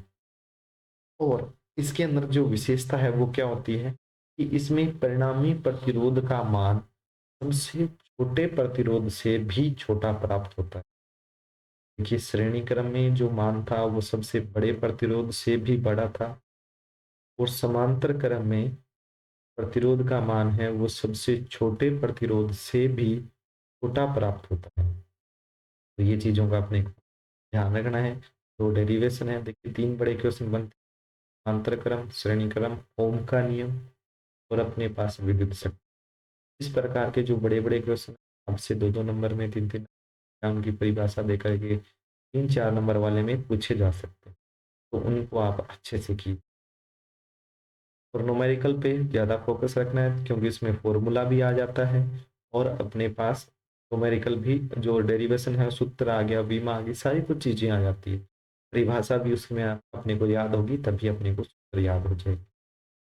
और इसके अंदर जो विशेषता है वो क्या होती है कि इसमें परिणामी प्रतिरोध का मान सबसे छोटे प्रतिरोध से भी छोटा प्राप्त होता है। देखिए श्रेणी क्रम में जो मान था वो सबसे बड़े प्रतिरोध से भी बड़ा था, और समांतर क्रम में प्रतिरोध का मान है वो सबसे छोटे प्रतिरोध से भी छोटा प्राप्त होता है। तो ये चीजों का अपने ध्यान रखना है। तो डेरिवेशन है, देखिए तीन बड़े क्वेश्चन बनते हैं, समांतर क्रम, श्रेणी क्रम, ओम का नियम, और अपने पास विद्युत शक्ति। इस प्रकार के जो बड़े बड़े क्वेश्चन आपसे दो दो नंबर में, तीन तीन उनकी परिभाषा देकर के तीन चार नंबर वाले में पूछे जा सकते हैं, तो उनको आप अच्छे से कीजिए। और न्यूमेरिकल पे ज़्यादा फोकस रखना है क्योंकि इसमें फॉर्मूला भी आ जाता है और अपने पास न्यूमेरिकल भी जो डेरिवेशन है सूत्र आ गया, बीमा आ गई, सारी कुछ चीज़ें आ जाती है। परिभाषा भी उसमें अपने को याद होगी तभी अपने को सूत्र याद हो जाएगी।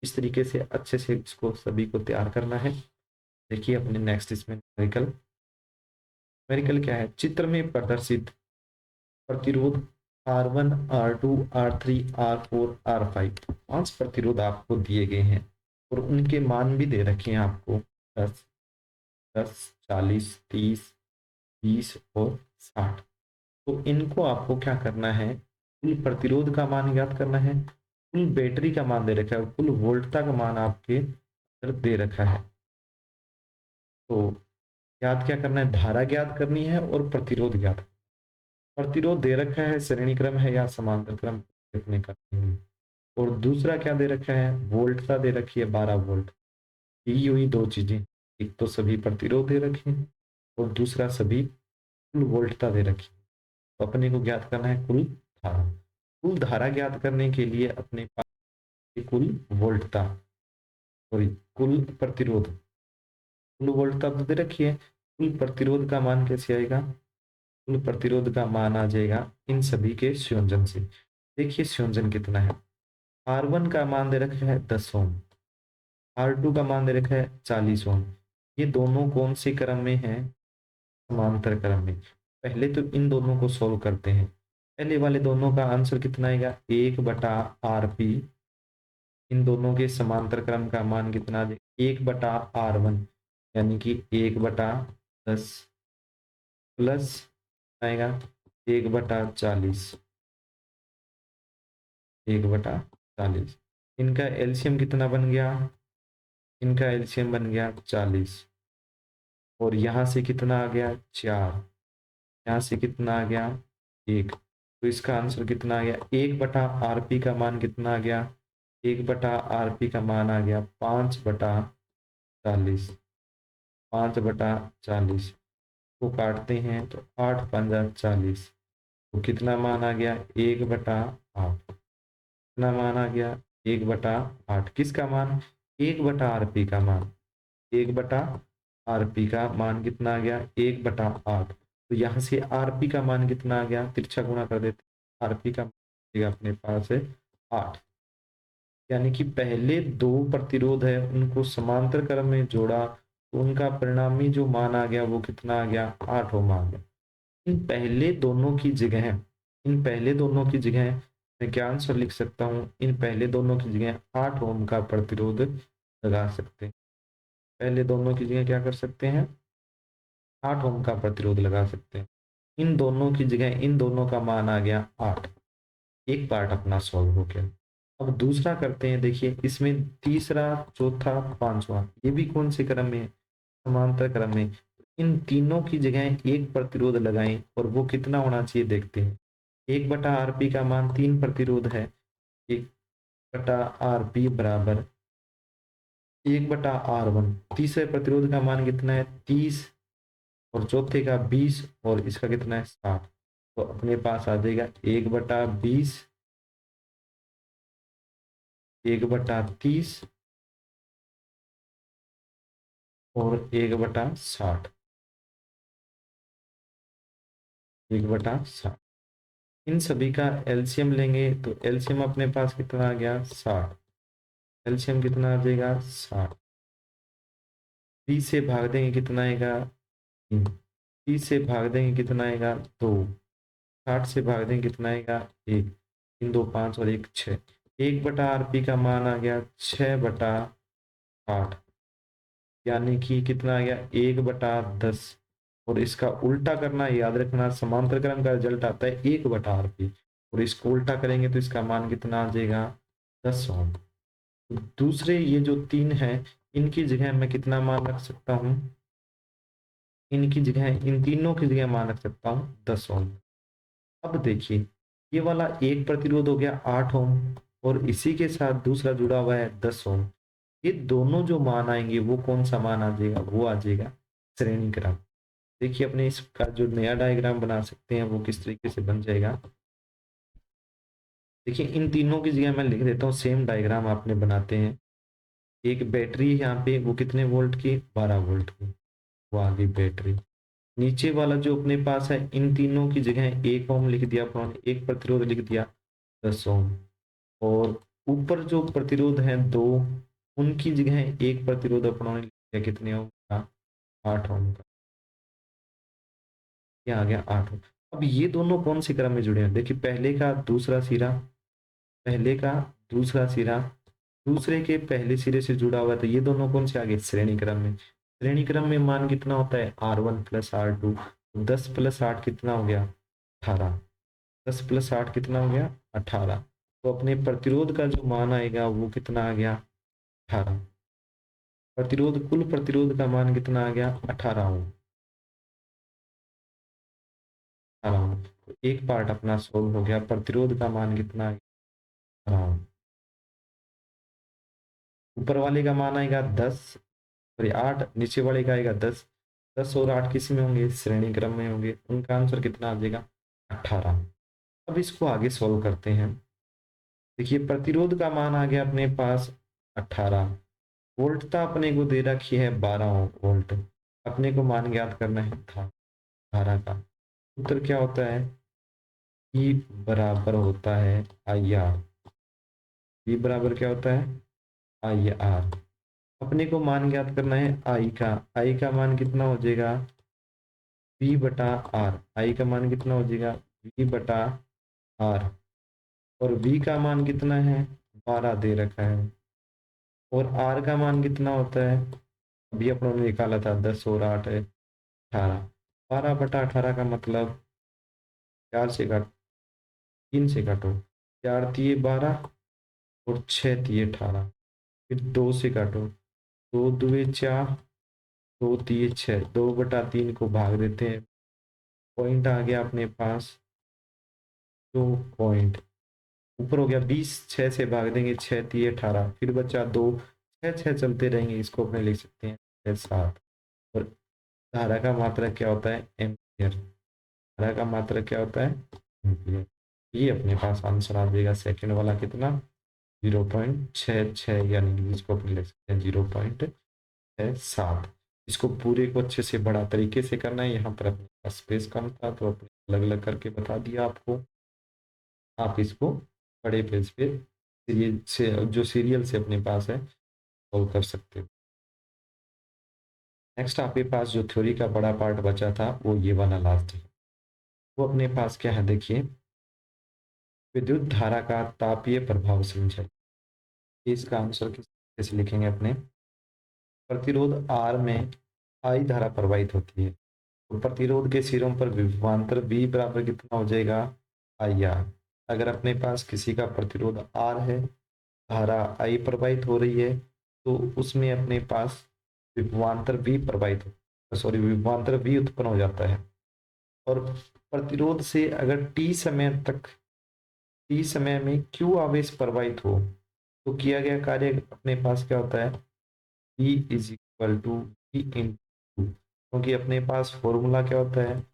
इस तरीके से अच्छे से इसको सभी को तैयार करना है। देखिए अपने नेक्स्ट इसमें न्यूमेरिकल, न्यूमेरिकल क्या है, चित्र में प्रदर्शित प्रतिरोध R1, R2, R3, R4, R5 पांच प्रतिरोध आपको दिए गए हैं और उनके मान भी दे रखे हैं आपको 10, 10, 40, 30, 20 और 60। तो इनको आपको क्या करना है, कुल प्रतिरोध का मान ज्ञात करना है, कुल बैटरी का मान दे रखा है, कुल वोल्टता का मान आपके अंदर दे रखा है। तो ज्ञात क्या करना है, धारा ज्ञात करनी है और प्रतिरोध ज्ञात। प्रतिरोध दे रखा है श्रेणी क्रम है या समांतर क्रम देखने का नहीं। और दूसरा क्या दे रखा है, वोल्टता दे रखी है 12 वोल्ट। यही हुई दो चीजें, एक तो सभी प्रतिरोध दे रखे हैं और दूसरा सभी कुल वोल्टता दे रखी है। तो अपने को ज्ञात करना है कुल धारा। कुल धारा ज्ञात करने के लिए अपने पास कुल वोल्टता सॉरी कुल प्रतिरोध, कुल वोल्टता तो दे रखी है, कुल प्रतिरोध का मान कैसे आएगा, कुल प्रतिरोध का मान आ जाएगा इन सभी के संयोजन से। देखिए संयोजन कितना है, R1 का मान दे रखा है 10 ओम, R2 का मान दे रखा है 40 ओम। ये दोनों कौन से क्रम में है, समांतर क्रम में। पहले तो इन दोनों को सोल्व करते हैं। पहले वाले दोनों का आंसर कितना आएगा, 1/RP। इन दोनों के समांतर क्रम का मान कितना आ जाएगा, 1/R1 यानी कि 1/10 प्लस आएगा 1/40, 1/40। इनका एलसीएम कितना बन गया, इनका एलसीएम बन गया 40 और यहाँ से कितना आ गया 4, यहाँ से कितना आ गया 1। तो इसका आंसर कितना आ गया, 1/RP का मान कितना आ गया, 1/RP का मान आ गया 5/40, 5/40 को काटते हैं तो 8×5=40। तो कितना मान आ गया 1/8, कितना मान आ गया 1/8। किसका मान, 1/RP का मान, 1/RP का मान कितना आ गया 1/8। तो यहाँ से RP का मान कितना आ गया, तिरछा गुणा कर देते, RP का मान अपने पास है 8। यानी कि पहले दो प्रतिरोध है उनको समांतर क्रम में जोड़ा तो उनका परिणामी जो मान आ गया वो कितना आ गया, 8 ओम आ गया। इन पहले दोनों की जगह, इन पहले दोनों की जगह मैं क्या आंसर लिख सकता हूँ, इन पहले दोनों की जगह 8 ओम का प्रतिरोध लगा सकते हैं। पहले दोनों की जगह क्या कर सकते हैं, 8 ओम का प्रतिरोध लगा सकते हैं। इन दोनों की जगह इन दोनों का मान आ गया 8। एक पार्ट अपना सॉल्व हो गया। अब दूसरा करते हैं, देखिए इसमें तीसरा, चौथा, पांचवा ये भी कौन से क्रम में है, समांतर क्रम में। इन तीनों की जगह एक प्रतिरोध लगाएं और वो कितना होना चाहिए देखते हैं। 1/RP का मान 3 प्रतिरोध है, 1/RP बराबर 1/R1। तीसरे प्रतिरोध का मान कितना है 30 और चौथे का 20 और इसका कितना है 60। तो अपने पास आ जाएगा 1/20, 1/30 और 1/60, 1/60। इन सभी का एलसीएम लेंगे तो एलसीएम अपने पास कितना आ गया 60। एलसीएम कितना आ जाएगा 60। 30 से भाग देंगे कितना आएगा 3, 30 से भाग देंगे कितना आएगा 2, 60 से भाग देंगे कितना आएगा 1, 3 2 5 और 1 6। 1/RP का मान आ गया 6/8 यानी कि कितना आ गया 1/10। और इसका उल्टा करना याद रखना, समांतर क्रम का रिजल्ट आता है 1/RP और इसको उल्टा करेंगे तो इसका मान कितना आ जाएगा 10 ओम। तो दूसरे ये जो तीन है इनकी जगह मैं कितना मान रख सकता हूँ, इनकी जगह, इन तीनों की जगह मान रख सकता हूँ 10 ओम। अब देखिए ये वाला एक प्रतिरोध हो गया 8 ओम और इसी के साथ दूसरा जुड़ा हुआ है 10 ओम। ये दोनों जो मान आएंगे वो कौन सा मान आ जाएगा, वो आ जाएगा श्रेणी क्रम। देखिए अपने इसका जो नया डायग्राम बना सकते हैं वो किस तरीके से बन जाएगा। देखिए इन तीनों की जगह मैं लिख देता हूँ, सेम डायग्राम आपने बनाते हैं। एक बैटरी है यहाँ पे, वो कितने वोल्ट की, 12 वोल्ट की, वो आ गई बैटरी। नीचे वाला जो अपने पास है, इन तीनों की जगह 1 ओम लिख दिया अपन ने, एक प्रतिरोध लिख दिया 10 ओम। और ऊपर जो प्रतिरोध है दो, उनकी जगह एक प्रतिरोध अपनों ने लिख दिया कितने ओम का, 8 ओम का। ये आ गया 8 ओम। अब ये दोनों कौन से क्रम में जुड़े हैं, देखिए पहले का दूसरा सिरा, पहले का दूसरा सिरा दूसरे के पहले सिरे से जुड़ा हुआ है, तो ये दोनों कौन से आ गए, श्रेणी क्रम में। श्रेणी क्रम में मान कितना होता है, R1 प्लस R2। 10 प्लस 8 कितना हो गया, 18। 10 प्लस 8 कितना हो गया, 18। तो अपने प्रतिरोध का जो मान आएगा वो कितना आ गया, 18। प्रतिरोध, कुल प्रतिरोध का मान कितना आ गया, 18 ओम। 18 ओम। तो एक पार्ट अपना सोल्व हो गया, प्रतिरोध का मान कितना आ गया, 18 ओम। ऊपर वाले का मान आएगा 10, सॉरी 8, नीचे वाले का आएगा 10। 10 और 8 किसी में होंगे, श्रेणी क्रम में होंगे, उनका आंसर कितना आ जाएगा, 18। अब इसको आगे सोल्व करते हैं। देखिए प्रतिरोध का मान आ गया अपने पास 18, वोल्टता अपने को दे रखी है 12 वोल्ट। अपने को मान ज्ञात करना है था धारा का। उत्तर क्या होता है, ई बराबर होता है आई आर। ई बराबर क्या होता है, आई आर। अपने को मान ज्ञात करना है आई का। आई का मान कितना हो जाएगा, वी बटा आर। आई का मान कितना हो जाएगा, वी बटा आर। और वी का मान कितना है, 12 दे रखा है। और आर का मान कितना होता है, अभी अपनों ने निकाला था, 10 और 8 है 18। 12/18 का मतलब 4 से काट, 3 से काटो, 4 तिये 12 और 6 तिये 18। फिर 2 से काटो, 2 दुए 4, 2 तिये 6, 2/3 को भाग देते हैं, पॉइंट आ गया अपने पास 2 पॉइंट। ऊपर हो गया 20, 6 से भाग देंगे, 6 तिये 18, फिर बचा 2, 6 6 चलते रहेंगे, इसको अपने लिख सकते हैं 7। और धारा का मात्रा क्या होता है, एम्पियर। धारा का मात्रा क्या होता है, एम्पियर। ये अपने पास आंसर आ जाएगा सेकंड वाला कितना, 0.66, यानी कि इसको अपने लिख सकते हैं 0.67। इसको पूरे को अच्छे से बड़ा तरीके से करना है, यहाँ पर अपने पास स्पेस कम था तो अपने अलग अलग करके बता दिया आपको। आप इसको बड़े पेज पे सीरियल से, जो सीरियल से अपने पास है, सॉल्व कर सकते हो। नेक्स्ट आपके पास जो थ्योरी का बड़ा पार्ट बचा था वो ये वाला लास्ट है। वो अपने पास क्या है, देखिए विद्युत धारा का तापीय प्रभाव समझाइए। इसका आंसर किस तरीके से लिखेंगे अपने, प्रतिरोध आर में आई धारा प्रवाहित होती है, तो प्रतिरोध के सिरों पर विभवांतर V बराबर कितना हो जाएगा, आई आर। अगर अपने पास किसी का प्रतिरोध आर है, धारा आई प्रवाहित हो रही है, तो उसमें अपने पास विभवांतर V प्रवाहित हो, सॉरी विभवांतर V उत्पन्न हो जाता है। और प्रतिरोध से अगर टी समय तक, टी समय में Q आवेश प्रवाहित हो, तो किया गया कार्य अपने पास क्या होता है, E is equal to V into, क्योंकि अपने पास फॉर्मूला क्या होता है,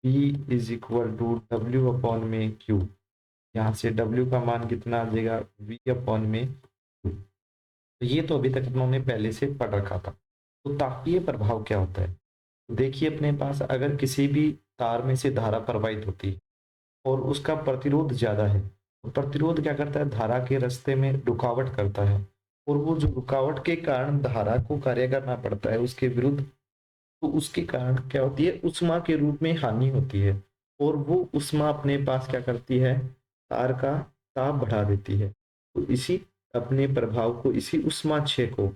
P is equal to W upon में Q। यहाँ से W का मान कितना आ जाएगा, V अपॉन में Q। तो ये तो अभी तक हम लोगों ने पहले से पढ़ रखा था। तो तापीय प्रभाव क्या होता है, देखिए अपने पास अगर किसी भी तार में से धारा प्रवाहित होती है और उसका प्रतिरोध ज्यादा है, तो प्रतिरोध क्या करता है, धारा के रास्ते में रुकावट करता है। और वो जो रुकावट के कारण धारा को कार्य करना पड़ता है उसके विरुद्ध, तो उसके कारण क्या होती है, उष्मा के रूप में हानि होती है। और वो उष्मा अपने पास क्या करती है, तार का ताप बढ़ा देती है। तो इसी अपने प्रभाव को, इसी उष्मा क्षय को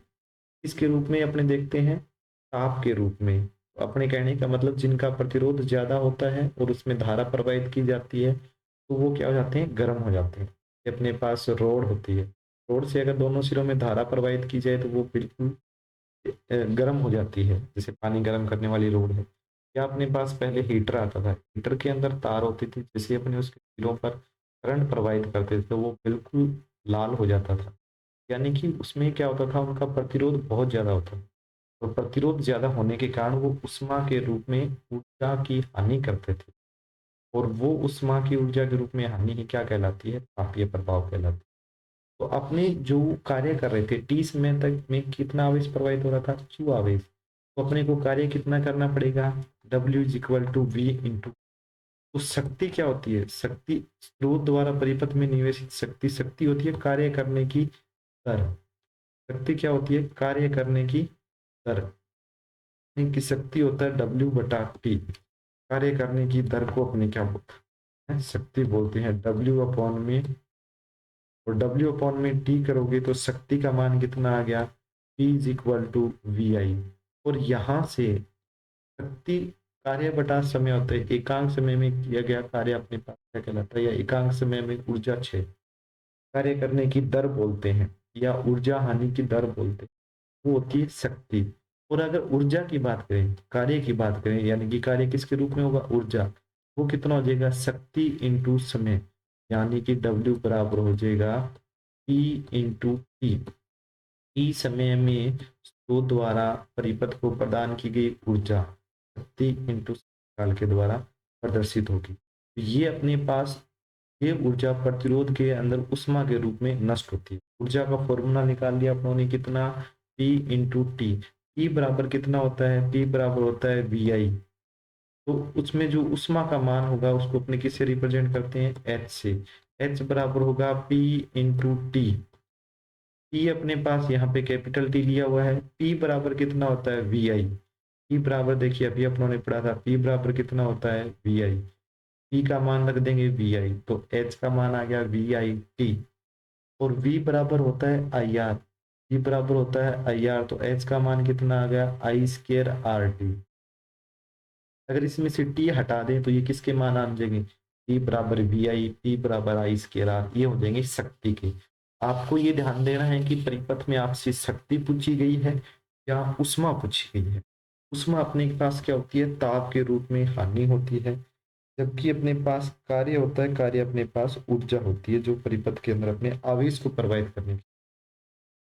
इसके रूप में अपने देखते हैं, ताप के रूप में। अपने कहने का मतलब जिनका प्रतिरोध ज्यादा होता है और उसमें धारा प्रवाहित की जाती है, तो वो क्या हो जाते हैं, गर्म हो जाते हैं। ये अपने पास रोड होती है, रोड से अगर दोनों सिरों में धारा प्रवाहित की जाए तो वो बिल्कुल गर्म हो जाती है, जैसे पानी गर्म करने वाली रोड है। या अपने पास पहले हीटर आता था, हीटर के अंदर तार होती थी, जैसे अपने उसके सिरों पर करंट प्रवाहित करते थे तो वो बिल्कुल लाल हो जाता था। यानी कि उसमें क्या होता था, उनका प्रतिरोध बहुत ज्यादा होता था। तो प्रतिरोध ज्यादा होने के कारण वो उष्मा के रूप में ऊर्जा की हानि करते थे। और वो उष्मा की ऊर्जा के रूप में हानि ही क्या कहलाती है, तापीय प्रभाव कहलाती है। तो अपने जो कार्य कर रहे थे टी समय तक में कितना आवेश प्रवाहित हो रहा था, क्यू आवेश। तो अपने को कार्य कितना करना पड़ेगा, W is equal to V into. तो शक्ति क्या होती है, शक्ति स्रोत द्वारा परिपथ में निवेशित शक्ति, शक्ति होती है कार्य करने की दर। शक्ति क्या होती है, कार्य करने की दर। की शक्ति होता है W बटा टी। कार्य करने की दर को अपने क्या बोलते हैं, शक्ति बोलते हैं, W अपॉन में। और W अपॉन में टी करोगे तो शक्ति का मान कितना आ गया, P is equal to V I. और यहां से शक्ति कार्य बटा समय होता है, एकांक समय में किया गया कार्य अपने पास क्या कहलाता है, या एकांक समय में ऊर्जा क्षय, कार्य करने की दर बोलते हैं, या ऊर्जा हानि की दर बोलते हैं, वो होती है शक्ति। और अगर ऊर्जा की बात करें, कार्य की बात करें, यानी कि कार्य किसके रूप में होगा, ऊर्जा, वो कितना हो जाएगा, शक्ति इंटू समय, यानी कि W बराबर हो जाएगा P इंटू टी। टी समय में स्रोत द्वारा परिपथ को प्रदान की गई ऊर्जा शक्ति इंटू काल के द्वारा प्रदर्शित होगी। तो ये अपने पास ये ऊर्जा प्रतिरोध के अंदर उष्मा के रूप में नष्ट होती है। ऊर्जा का फॉर्मूला निकाल लिया अपनों ने, कितना, P इंटू टी। P बराबर कितना होता है, P बराबर होता है वी आई। तो उसमें जो उष्मा का मान होगा उसको अपने किससे रिप्रेजेंट करते हैं, H से। H बराबर होगा P इंटू टी। P अपने पास यहाँ पे कैपिटल T लिया हुआ है। P बराबर कितना होता है, वी आई। P बराबर देखिए अभी अपनों ने पढ़ा था, P बराबर कितना होता है, वी आई। P का मान रख देंगे वी आई, तो H का मान आ गया वी आई टी। और V बराबर होता है आई आर। V बराबर होता है आई आर, तो H का मान कितना आ गया, आई स्केयर आर टी। अगर इसमें से T हटा दें तो ये किसके मान आ जाएंगे, P बराबर वी आई, P बराबर आई स्केयर आर, ये हो जाएंगे शक्ति के। आपको ये ध्यान देना है कि परिपथ में आपसे शक्ति पूछी गई है या उष्मा पूछी गई है। उष्मा अपने पास क्या होती है, ताप के रूप में हानि होती है, जबकि अपने पास कार्य होता है, कार्य अपने पास ऊर्जा होती है जो परिपथ के अंदर अपने आवेश को प्रवाहित करने की।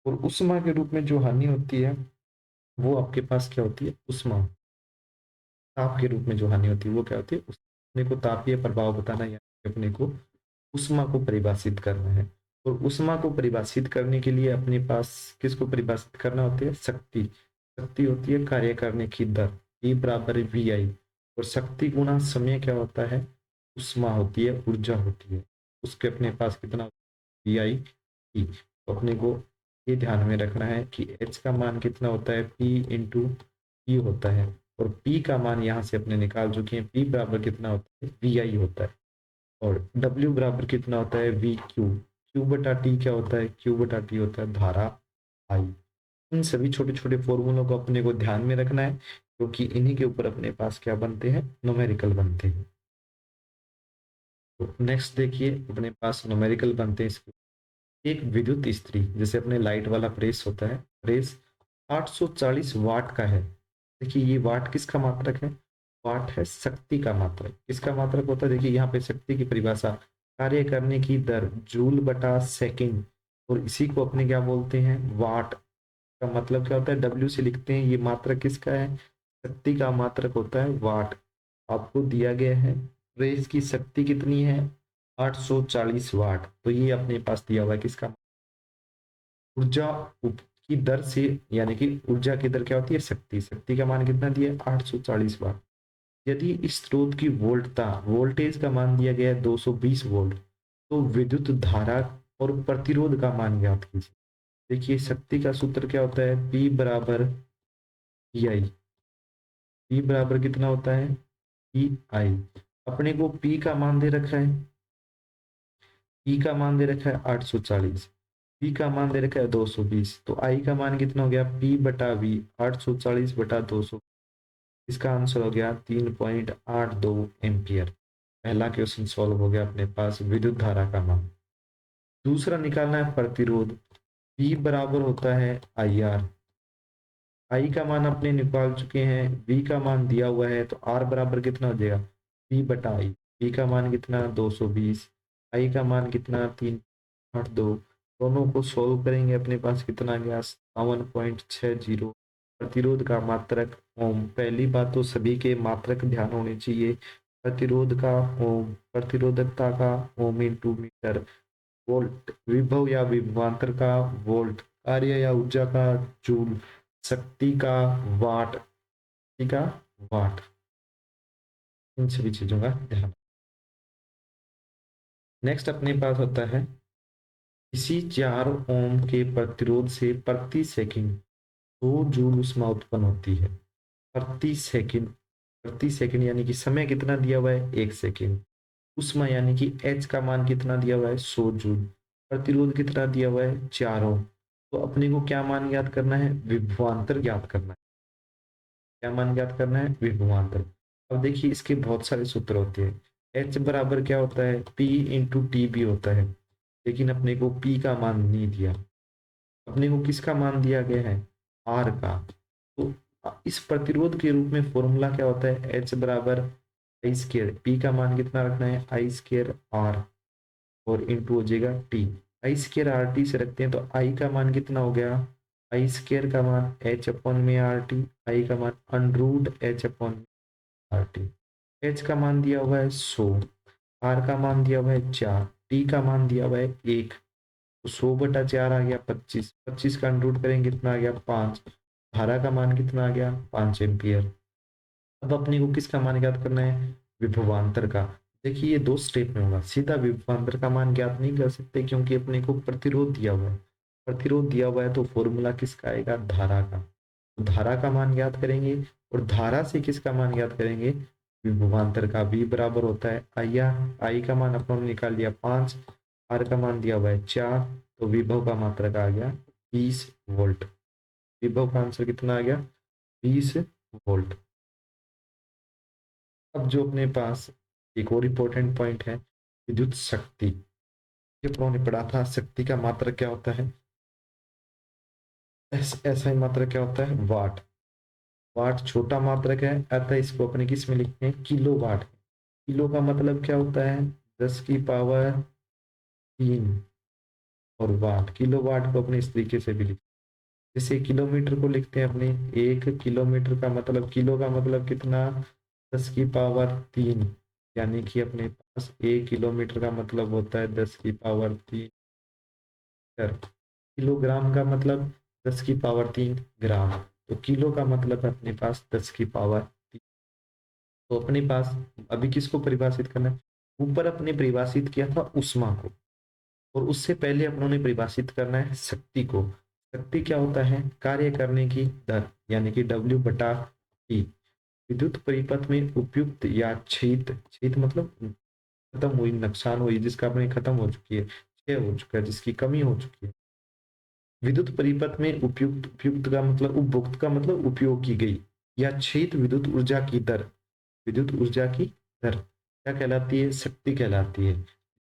और उष्मा के रूप में जो हानि होती है वो आपके पास क्या होती है, उष्मा। ताप के रूप में जो हानि होती है वो क्या होती है, अपने को तापीय प्रभाव बताना या अपने को उष्मा को परिभाषित करना है। और उष्मा को परिभाषित करने के लिए अपने पास किसको परिभाषित करना होती है, शक्ति। शक्ति होती है कार्य करने की दर, E बराबर वी आई। और शक्ति गुणा समय क्या होता है, उष्मा होती है, ऊर्जा होती है, उसके अपने पास कितना, वी आई टी। तो अपने को ये ध्यान में रखना है कि H का मान कितना होता है, P इंटू P होता है। और P का मान यहाँ से अपने निकाल चुके हैं, P बराबर कितना होता है, वी आई होता है। और W बराबर कितना होता है, वी क्यू। क्यू बटा टी क्या होता है, क्यू बटा टी होता है धारा आई। इन सभी छोटे छोटे फॉर्मूलों को अपने को ध्यान में रखना है, क्योंकि इन्हीं के ऊपर अपने पास क्या बनते हैं, न्यूमेरिकल बनते हैं। तो नेक्स्ट देखिए अपने पास न्यूमेरिकल बनते हैं इसके। एक विद्युत इस्त्री, जैसे अपने लाइट वाला प्रेस होता है, प्रेस 840 वाट का है। देखिए ये वाट किसका मात्रक है, वाट है शक्ति का मात्रक। किसका मात्रक होता है, देखिए यहाँ पे शक्ति की परिभाषा, कार्य करने की दर जूल बटा सेकंड। और इसी को अपने क्या बोलते हैं, वाट। का मतलब क्या होता है, डब्ल्यू से लिखते हैं, ये मात्रक किसका है, शक्ति का मात्रक होता है वाट। आपको दिया गया है प्रेस की शक्ति कितनी है, 840 वाट। तो ये अपने पास दिया हुआ है किसका, ऊर्जा की दर से, यानी कि ऊर्जा की दर क्या होती है, शक्ति। शक्ति का मान कितना दिया है, 840 वाट। यदि इस स्रोत की वोल्टता, वोल्टेज का मान दिया गया है 220 वोल्ट, तो विद्युत धारा और प्रतिरोध का मान ज्ञात कीजिए। देखिए शक्ति का सूत्र क्या होता है, P बराबर पी आई। P बराबर कितना होता है, पी आई। अपने को P का मान दे रखा है, P का मान दे रखा है 840, P का मान दे रखा है 220, तो I का मान कितना हो गया, P बटा V, 840 बटा 200। इसका आंसर हो गया 3.82 एम्पियर। पहला क्वेश्चन सॉल्व हो गया अपने पास, विद्युत धारा का मान। दूसरा निकालना है प्रतिरोध, P बराबर होता है आई आर। आई का मान अपने निकाल चुके हैं, V का मान दिया हुआ है, तो R बराबर कितना हो जाएगा, P बटा आई। P का मान कितना 220, आई का मान कितना 382। दोनों को सोल्व करेंगे अपने पास कितना गया 57.60। प्रतिरोध का मात्रक ओम। पहली बात तो सभी के मात्रक ध्यान होने चाहिए, प्रतिरोध का ओम, प्रतिरोधकता का ओम इंटू मीटर। वोल्ट, विभव या विभवांतर का वोल्ट, कार्य या ऊर्जा का जूल, शक्ति का वाट, शक्ति का वाट, इन सभी चीजों का ध्यान। नेक्स्ट अपने पास होता है किसी 4 ओम के प्रतिरोध से प्रति सेकंड 2 जूल ऊष्मा उत्पन्न होती है। प्रति सेकंड, प्रति सेकंड यानी कि समय कितना दिया हुआ है 1 सेकंड, ऊष्मा यानी कि एच का मान कितना दिया हुआ है 100 जूल, प्रतिरोध कितना दिया हुआ है 4 ओम। तो अपने को क्या मान ज्ञात करना है, विभवांतर ज्ञात करना है। क्या मान ज्ञात करना है, विभवांतर। अब देखिए इसके बहुत सारे सूत्र होते हैं। एच बराबर क्या होता है, पी इंटू टी भी होता है, लेकिन अपने को पी का मान नहीं दिया, अपने को किसका मान दिया गया है, आर का। तो इस प्रतिरोध के रूप में फॉर्मूला क्या होता है, एच बराबर आई स्केयर, पी का मान कितना रखना है आई स्केयर आर, और इंटू हो जाएगा T. I square R T से रखते हैं तो आई का मान कितना हो गया, आई स्केयर का मान एच अपॉन में आर टी, आई का मान under root H upon R T. H का मान दिया हुआ है 100, आर का मान दिया हुआ है 4, टी का मान दिया हुआ है 1। तो 100/4 आ गया 25, 25 का अनरूट करेंगे कितना आ गया 5। धारा का मान कितना आ गया 5 एम्पियर। अब अपने को किसका मान ज्ञात करना है, विभवांतर का। देखिए ये 2 स्टेप में होगा, सीधा विभवांतर का मान ज्ञात नहीं कर सकते क्योंकि अपने को प्रतिरोध दिया हुआ है। प्रतिरोध दिया हुआ है तो फॉर्मूला किसका आएगा, धारा का। तो धारा का मान ज्ञात करेंगे, और धारा से किसका मान ज्ञात करेंगे, विभवांतर का। V बराबर होता है आई आर, आई का मान अपन निकाल लिया 5, आर का मान दिया हुआ है 4, तो विभव का मात्रक आ गया 20 वोल्ट। विभव का आंसर कितना आ गया 20 वोल्ट। अब जो अपने पास एक और इम्पोर्टेंट पॉइंट है, विद्युत शक्ति। ये अपनों ने पढ़ा था, शक्ति का मात्रक क्या होता है, ऐसा ही मात्रक क्या होता है, वाट। वाट छोटा मात्रक है, अतः इसको अपने किस में लिखते हैं, किलो वाट। किलो का मतलब क्या होता है, 10⁻3। और वाट, किलो वाट को अपने इस तरीके से भी लिखते हैं, जैसे किलोमीटर को लिखते हैं अपने, 1 किलोमीटर का मतलब, किलो का मतलब कितना, 10⁻3, यानी कि अपने पास 1 किलोमीटर का मतलब होता है 10⁻3 मीटर। किलोग्राम का मतलब 10⁻3 ग्राम। तो किलो का मतलब है अपने पास 10⁻3। तो अपने पास अभी किसको परिभाषित करना है, ऊपर अपने परिभाषित किया था उष्मा को, और उससे पहले अपनों ने परिभाषित करना है शक्ति को। शक्ति क्या होता है, कार्य करने की दर, यानी कि W/T। विद्युत परिपथ में उपयुक्त या क्षयित, क्षयित मतलब खत्म हुई, नुकसान हुई, जिसका अपने खत्म हो चुकी है, क्षय हो चुका है, जिसकी कमी हो चुकी है। विद्युत परिपथ में उपयुक्त, उपयुक्त का मतलब उपभोक्त का मतलब उपयोग की गई या क्षयित विद्युत ऊर्जा की दर, विद्युत ऊर्जा की दर क्या कहलाती है, शक्ति कहलाती है।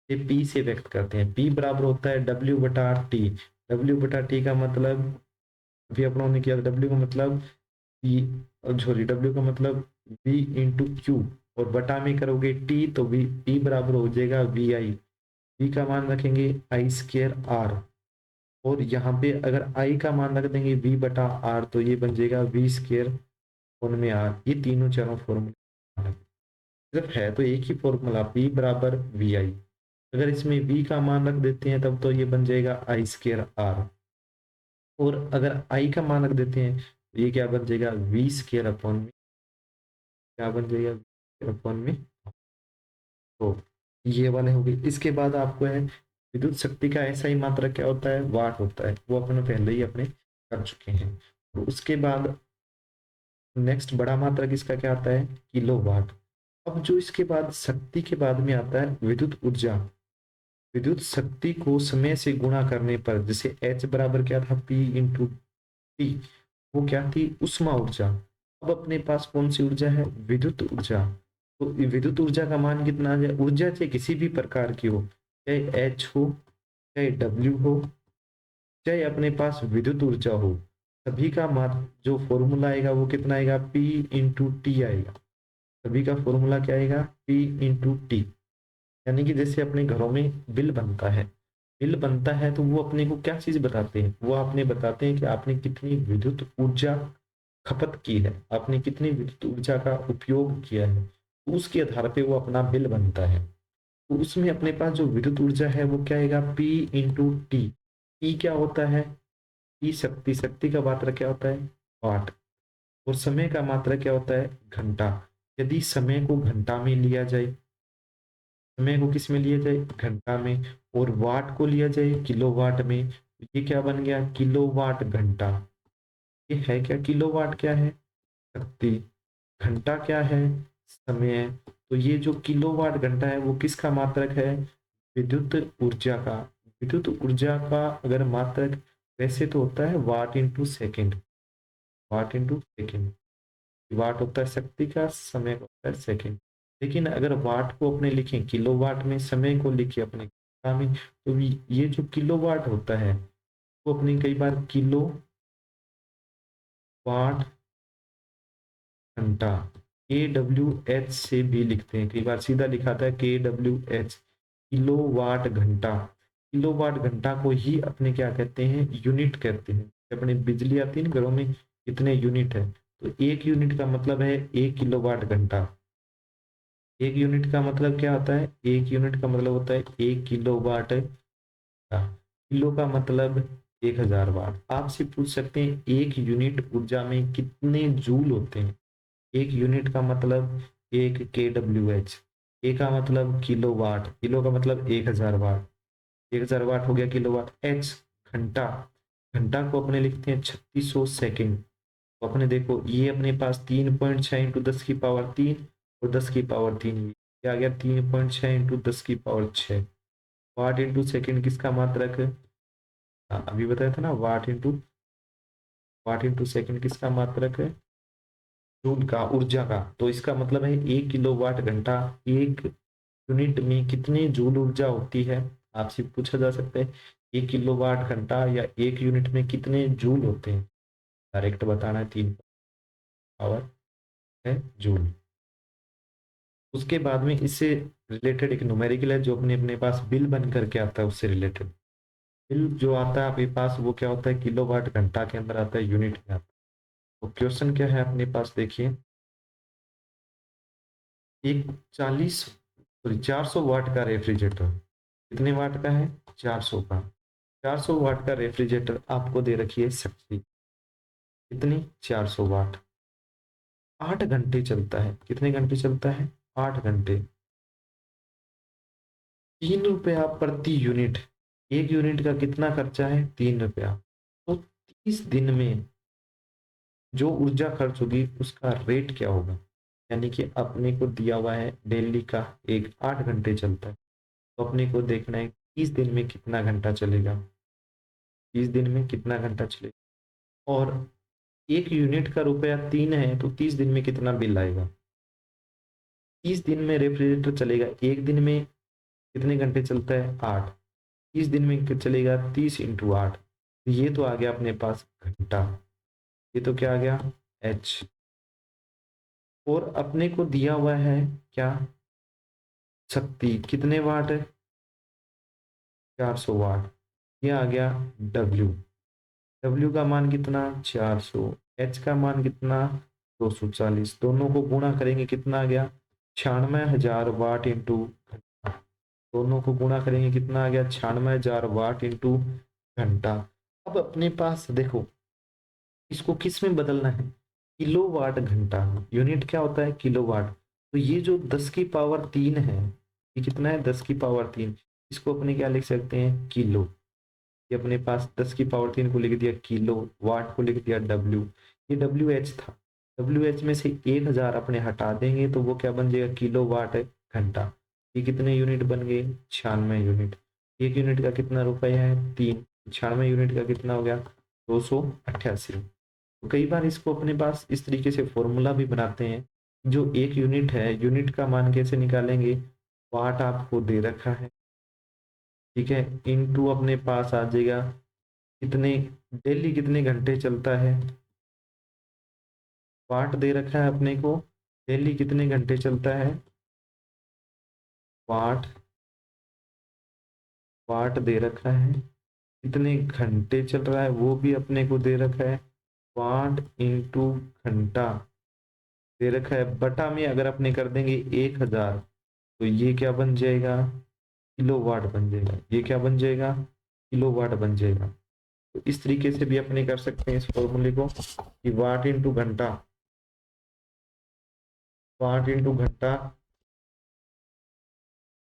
ये पी से व्यक्त करते हैं, पी बराबर होता है W/T। W/T का मतलब अभी अपनों ने किया, W का मतलब पी, सॉरी W का मतलब V इंटू क्यू, और बटा में करोगे T तो V, T बराबर हो जाएगा VI। V का मान रखेंगे आई स्केयर आर, और यहाँ पे अगर I का मान रख देंगे V/R, तो ये बन जाएगा V स्केयर में आर। ये तीनों चारों फॉर्मूले सिर्फ है तो एक ही फॉर्मूला, P बराबर VI। अगर इसमें V का मान रख देते हैं तब तो ये बन जाएगा आई स्केयर आर, और अगर I का मान रख देते हैं तो ये क्या बन जाएगा, V स्केयर अपॉन में, क्या बन जाएगा अपॉन में। तो ये वाले हो गए। इसके बाद आपको है विद्युत शक्ति का ऐसा ही मात्रा क्या होता है, वाट होता है, वो अपने पहले ही अपने कर चुके हैं। तो उसके बाद नेक्स्ट बड़ा मात्रा किसका क्या आता है, किलो वाट। अब जो इसके बाद शक्ति के बाद में आता है विद्युत ऊर्जा। विद्युत शक्ति को समय से गुणा करने पर, जैसे H बराबर क्या था, P इंटू टी, वो क्या थी, उष्मा ऊर्जा। अब अपने पास कौन सी ऊर्जा है, विद्युत ऊर्जा। तो विद्युत ऊर्जा का मान कितना आ जाए, ऊर्जा चाहे किसी भी प्रकार की हो, चाहे H हो, चाहे W हो, चाहे अपने पास विद्युत ऊर्जा हो, सभी का मान जो फॉर्मूला आएगा वो कितना आएगा, P इंटू टी आएगा। सभी का फॉर्मूला क्या आएगा, P इंटू टी। यानी कि जैसे अपने घरों में बिल बनता है, बिल बनता है तो वो अपने को क्या चीज बताते हैं, वो आपने बताते हैं कि आपने कितनी विद्युत ऊर्जा खपत की है, आपने कितनी विद्युत ऊर्जा का उपयोग किया है, तो उसके आधार पे वो अपना बिल बनता है। तो उसमें अपने पास जो विद्युत ऊर्जा है वो क्या आएगा, P इंटू टी। टी क्या होता है, टी शक्ति, शक्ति का मात्रा क्या होता है, वाट। और समय का मात्रा क्या होता है, घंटा। यदि समय को घंटा में लिया जाए, समय को किस में लिया जाए, घंटा में, और वाट को लिया जाए किलोवाट में, तो ये क्या बन गया, किलोवाट घंटा। ये है क्या, किलोवाट क्या है, शक्ति, घंटा क्या है, समय। तो ये जो किलोवाट घंटा है वो किसका मात्रक है, विद्युत ऊर्जा का। विद्युत ऊर्जा का अगर मात्रक वैसे तो होता है वाट इंटू सेकेंड, वाट इंटू सेकेंड। वाट होता है शक्ति का, समय होता है सेकेंड। लेकिन अगर वाट को अपने लिखें किलोवाट में, समय को लिखे अपने घंटा में, तो ये जो किलोवाट होता है वो अपनी कई बार किलो वाट घंटा, के डब्ल्यू एच से भी लिखते हैं, कई बार सीधा लिखाता है के डब्ल्यू एच, किलो वाट घंटा। किलो वाट घंटा को ही अपने क्या कहते हैं, यूनिट कहते हैं। अपने बिजली आती है ना घरों में, कितने यूनिट है, तो एक यूनिट का मतलब है एक किलो वाट घंटा। एक यूनिट का मतलब क्या होता है, एक यूनिट का मतलब होता है एक किलो वाट का। किलो का मतलब 1000 वाट। आपसे पूछ सकते हैं एक यूनिट ऊर्जा में कितने जूल होते हैं। एक यूनिट का मतलब एक के डब्ल्यू एच, ए का मतलब किलो वाट, किलो का मतलब 1000 वाट, 1000 वाट हो गया किलो वाट। एच घंटा, घंटा को अपने लिखते हैं 3600 सेकेंड। तो अपने देखो ये अपने पास 3.6 इंटू 10 की पावर 3 और 10 की पावर 3, ये आ गया 3.6 इंटू 10 की पावर 6। वाट इंटू सेकेंड किसका मात्रक है, हाँ, अभी बताया था ना, वाट इंटू सेकेंड किसका मात्रक है, जूल का, ऊर्जा का। तो इसका मतलब है एक किलो वाट घंटा, एक यूनिट में कितने जूल ऊर्जा होती है, आपसे पूछा जा सकता है एक किलो वाट घंटा या एक यूनिट में कितने जूल होते हैं। डायरेक्ट बताना है, 3 पावर है जूल। उसके बाद में इससे रिलेटेड एक न्यूमेरिकल है जो अपने अपने पास बिल बन करके आता है, उससे रिलेटेड बिल जो आता है आपके पास वो क्या होता है, किलो वाट घंटा के अंदर आता है, यूनिट में आता है। तो क्वेश्चन क्या है अपने पास, देखिए एक 400 वाट का रेफ्रिजरेटर, कितने वाट का है, 400 का, 400 वाट का रेफ्रिजरेटर आपको दे रखी है शक्ति कितनी, 400 वाट। 8 घंटे चलता है, कितने घंटे चलता है, 8 घंटे। 3 रुपया प्रति यूनिट, एक यूनिट का कितना खर्चा है, 3 रुपया। तो 30 दिन में जो ऊर्जा खर्च होगी उसका रेट क्या होगा। यानी कि अपने को दिया हुआ है डेली का एक 8 घंटे चलता है, तो अपने को देखना है 30 दिन में कितना घंटा चलेगा, 30 दिन में कितना घंटा चलेगा। और एक यूनिट का रुपया 3 है तो 30 दिन में कितना बिल आएगा। 30 दिन में रेफ्रिजरेटर चलेगा, एक दिन में कितने घंटे चलता है, 8। 30 दिन में चलेगा 30 इंटू 8, तो ये तो आ गया अपने पास घंटा, ये तो क्या आ गया, एच। और अपने को दिया हुआ है क्या, शक्ति कितने वाट है, 400 वाट। ये आ गया डब्ल्यू, डब्ल्यू का मान कितना, 400, एच का मान कितना, 240। दोनों को गुणा करेंगे कितना आ गया, 96,000 वाट इंटू घंटा। दोनों को गुणा करेंगे कितना आ गया, 96,000 वाट इंटू घंटा। अब अपने पास देखो इसको किस में बदलना है, किलो वाट घंटा, यूनिट क्या होता है, किलो वाट। तो ये जो 10 की पावर 3 है, ये कितना है, 10 की पावर 3, इसको अपने क्या लिख सकते हैं, किलो। ये अपने पास 10 की पावर 3 को लिख दिया किलो, वाट को लिख दिया डब्ल्यू। ये डब्ल्यू एच था, डब्ल्यू एच में से 1000 अपने हटा देंगे तो वो क्या बन जाएगा, किलो वाट है घंटा। ये कितने यूनिट बन गए, 96 यूनिट। एक यूनिट का कितना रुपया है, 3, 96 यूनिट का कितना हो गया, 288। तो कई बार इसको अपने पास इस तरीके से फॉर्मूला भी बनाते हैं, जो एक यूनिट है, यूनिट का मान कैसे निकालेंगे, वाट आपको दे रखा है, ठीक है, इनटू अपने पास आ जाएगा कितने, डेली कितने घंटे चलता है, वाट दे रखा है अपने को, डेली कितने घंटे चलता है, वाट, वाट दे रखा है, कितने घंटे चल रहा है वो भी अपने को दे रखा है, वाट इंटू घंटा दे रखा है, बटा में अगर अपने कर देंगे 1000, तो ये क्या बन जाएगा, किलोवाट बन जाएगा। ये क्या बन जाएगा, किलोवाट बन जाएगा। तो इस तरीके से भी अपने कर सकते हैं इस फॉर्मूले को कि वाट इंटू घंटा, वाट इंटू घंटा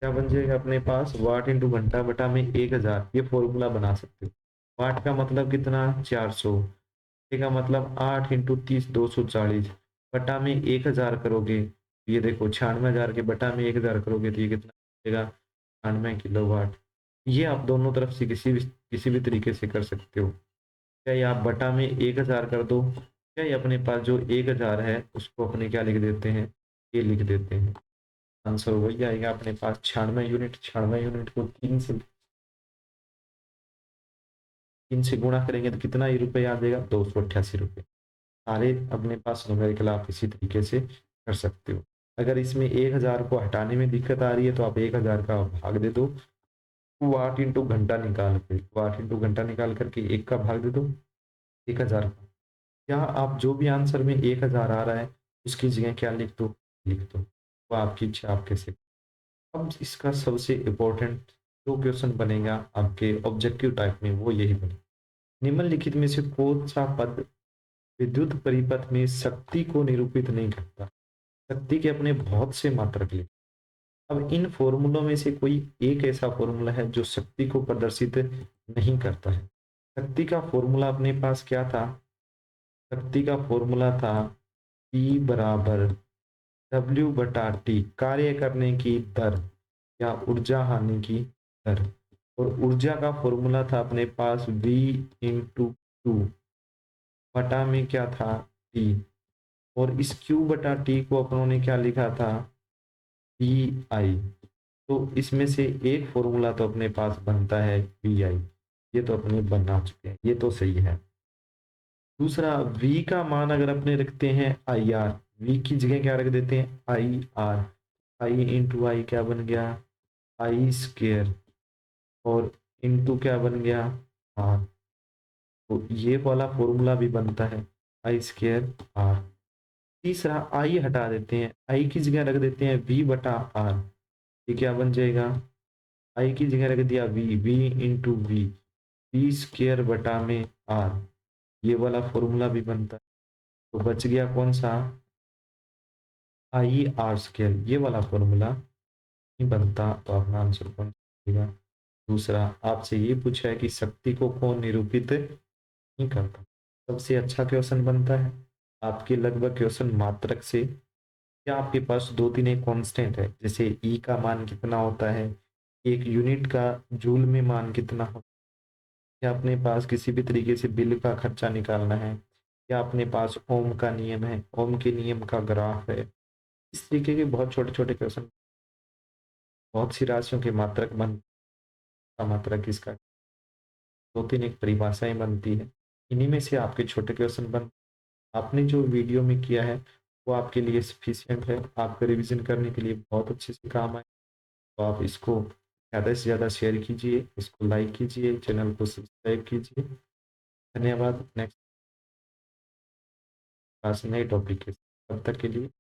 क्या बन जाएगा अपने पास, वाट इंटू घंटा बटा में 1000। ये फॉर्मूला बना सकते हो। वाट का मतलब कितना, 400। घंटे का मतलब 8 इंटू 30 240 बटा में 1000 करोगे, ये देखो 96,000 के बटा में 1000 करोगे तो ये कितना बचेगा, 96 किलोवाट। ये आप दोनों तरफ से किसी भी तरीके से कर सकते हो। चाहे आप बटा में 1000 कर दो, चाहे अपने पास जो 1000 है उसको अपने क्या लिख देते हैं, ये लिख देते हैं। आंसर वही आएगा अपने पास 96 यूनिट। 96 यूनिट को 3 से गुणा करेंगे तो कितना ही रुपये आ जाएगा, 288 रुपये। सारे अपने पास न्यूमेरिकल आप इसी तरीके से कर सकते हो। अगर इसमें 1000 को हटाने में दिक्कत आ रही है तो आप 1000 का भाग दे दो, वाट इंटू घंटा निकाल के, वाट इंटू घंटा निकाल करके एक का भाग दे दो 1000 का। या आप जो भी आंसर में 1000 आ रहा है उसकी जगह क्या लिख दो, लिख दो। वो आपकी इच्छा, आप कैसे। अब इसका सबसे इम्पोर्टेंट जो क्वेश्चन बनेगा आपके ऑब्जेक्टिव टाइप में वो यही बनेगा, निम्नलिखित में से कौन सा पद विद्युत परिपथ में शक्ति को निरूपित नहीं करता। शक्ति के अपने बहुत से मात्रक ले। अब इन फॉर्मूलों में से कोई एक ऐसा फॉर्मूला है जो शक्ति को प्रदर्शित नहीं करता है। शक्ति का फॉर्मूला अपने पास क्या था, शक्ति का फॉर्मूला था P बराबर W बटा टी, कार्य करने की दर या ऊर्जा हानि की दर। और ऊर्जा का फॉर्मूला था अपने पास V इंटू टू बटा में क्या था, टी। और इस Q बटा टी को अपनों ने क्या लिखा था, पी आई। तो इसमें से एक फॉर्मूला तो अपने पास बनता है वी आई, ये तो अपने बना चुके हैं, ये तो सही है। दूसरा v का मान अगर अपने रखते हैं आई आर, v की जगह क्या रख देते हैं, आई आर। आई इंटू आई क्या बन गया, आई स्क्वेयर। और इंटू क्या बन गया, आर। तो ये वाला फॉर्मूला भी बनता है आई स्क्वेयर आर। तीसरा आई हटा देते हैं, आई की जगह रख देते हैं v बटा आर। ये क्या बन जाएगा, आई की जगह रख दिया v इंटू वी स्क्वेयर बटा में आर। ये वाला फॉर्मूला भी बनता है। तो बच गया कौन सा, आई आर स्क्वेयर। ये वाला फॉर्मूला नहीं बनता तो अपना आंसर कौन सा। दूसरा आपसे ये पूछा है कि शक्ति को कौन निरूपित नहीं करता। सबसे अच्छा क्वेश्चन बनता है आपके लगभग क्वेश्चन मात्रक से, या आपके पास दो तीन एक कांस्टेंट है, जैसे ई का मान कितना होता है, एक यूनिट का जूल में मान कितना होता है, या अपने पास किसी भी तरीके से बिल का खर्चा निकालना है, या अपने पास ओम का नियम है, ओम के नियम का ग्राफ है। इस तरीके के बहुत छोटे छोटे क्वेश्चन, बहुत सी राशियों के मात्रक बन का मात्रक इसका, दो तीन एक परिभाषाएं बनती है। इन्हीं में से आपके छोटे क्वेश्चन बन, आपने जो वीडियो में किया है वो आपके लिए सफिशियंट है, आपको रिवीजन करने के लिए बहुत अच्छे से काम आए। तो आप इसको ज़्यादा से ज़्यादा शेयर कीजिए, इसको लाइक कीजिए, चैनल को सब्सक्राइब कीजिए। धन्यवाद। नेक्स्ट क्लास नए टॉपिक के साथ, तब तक के लिए।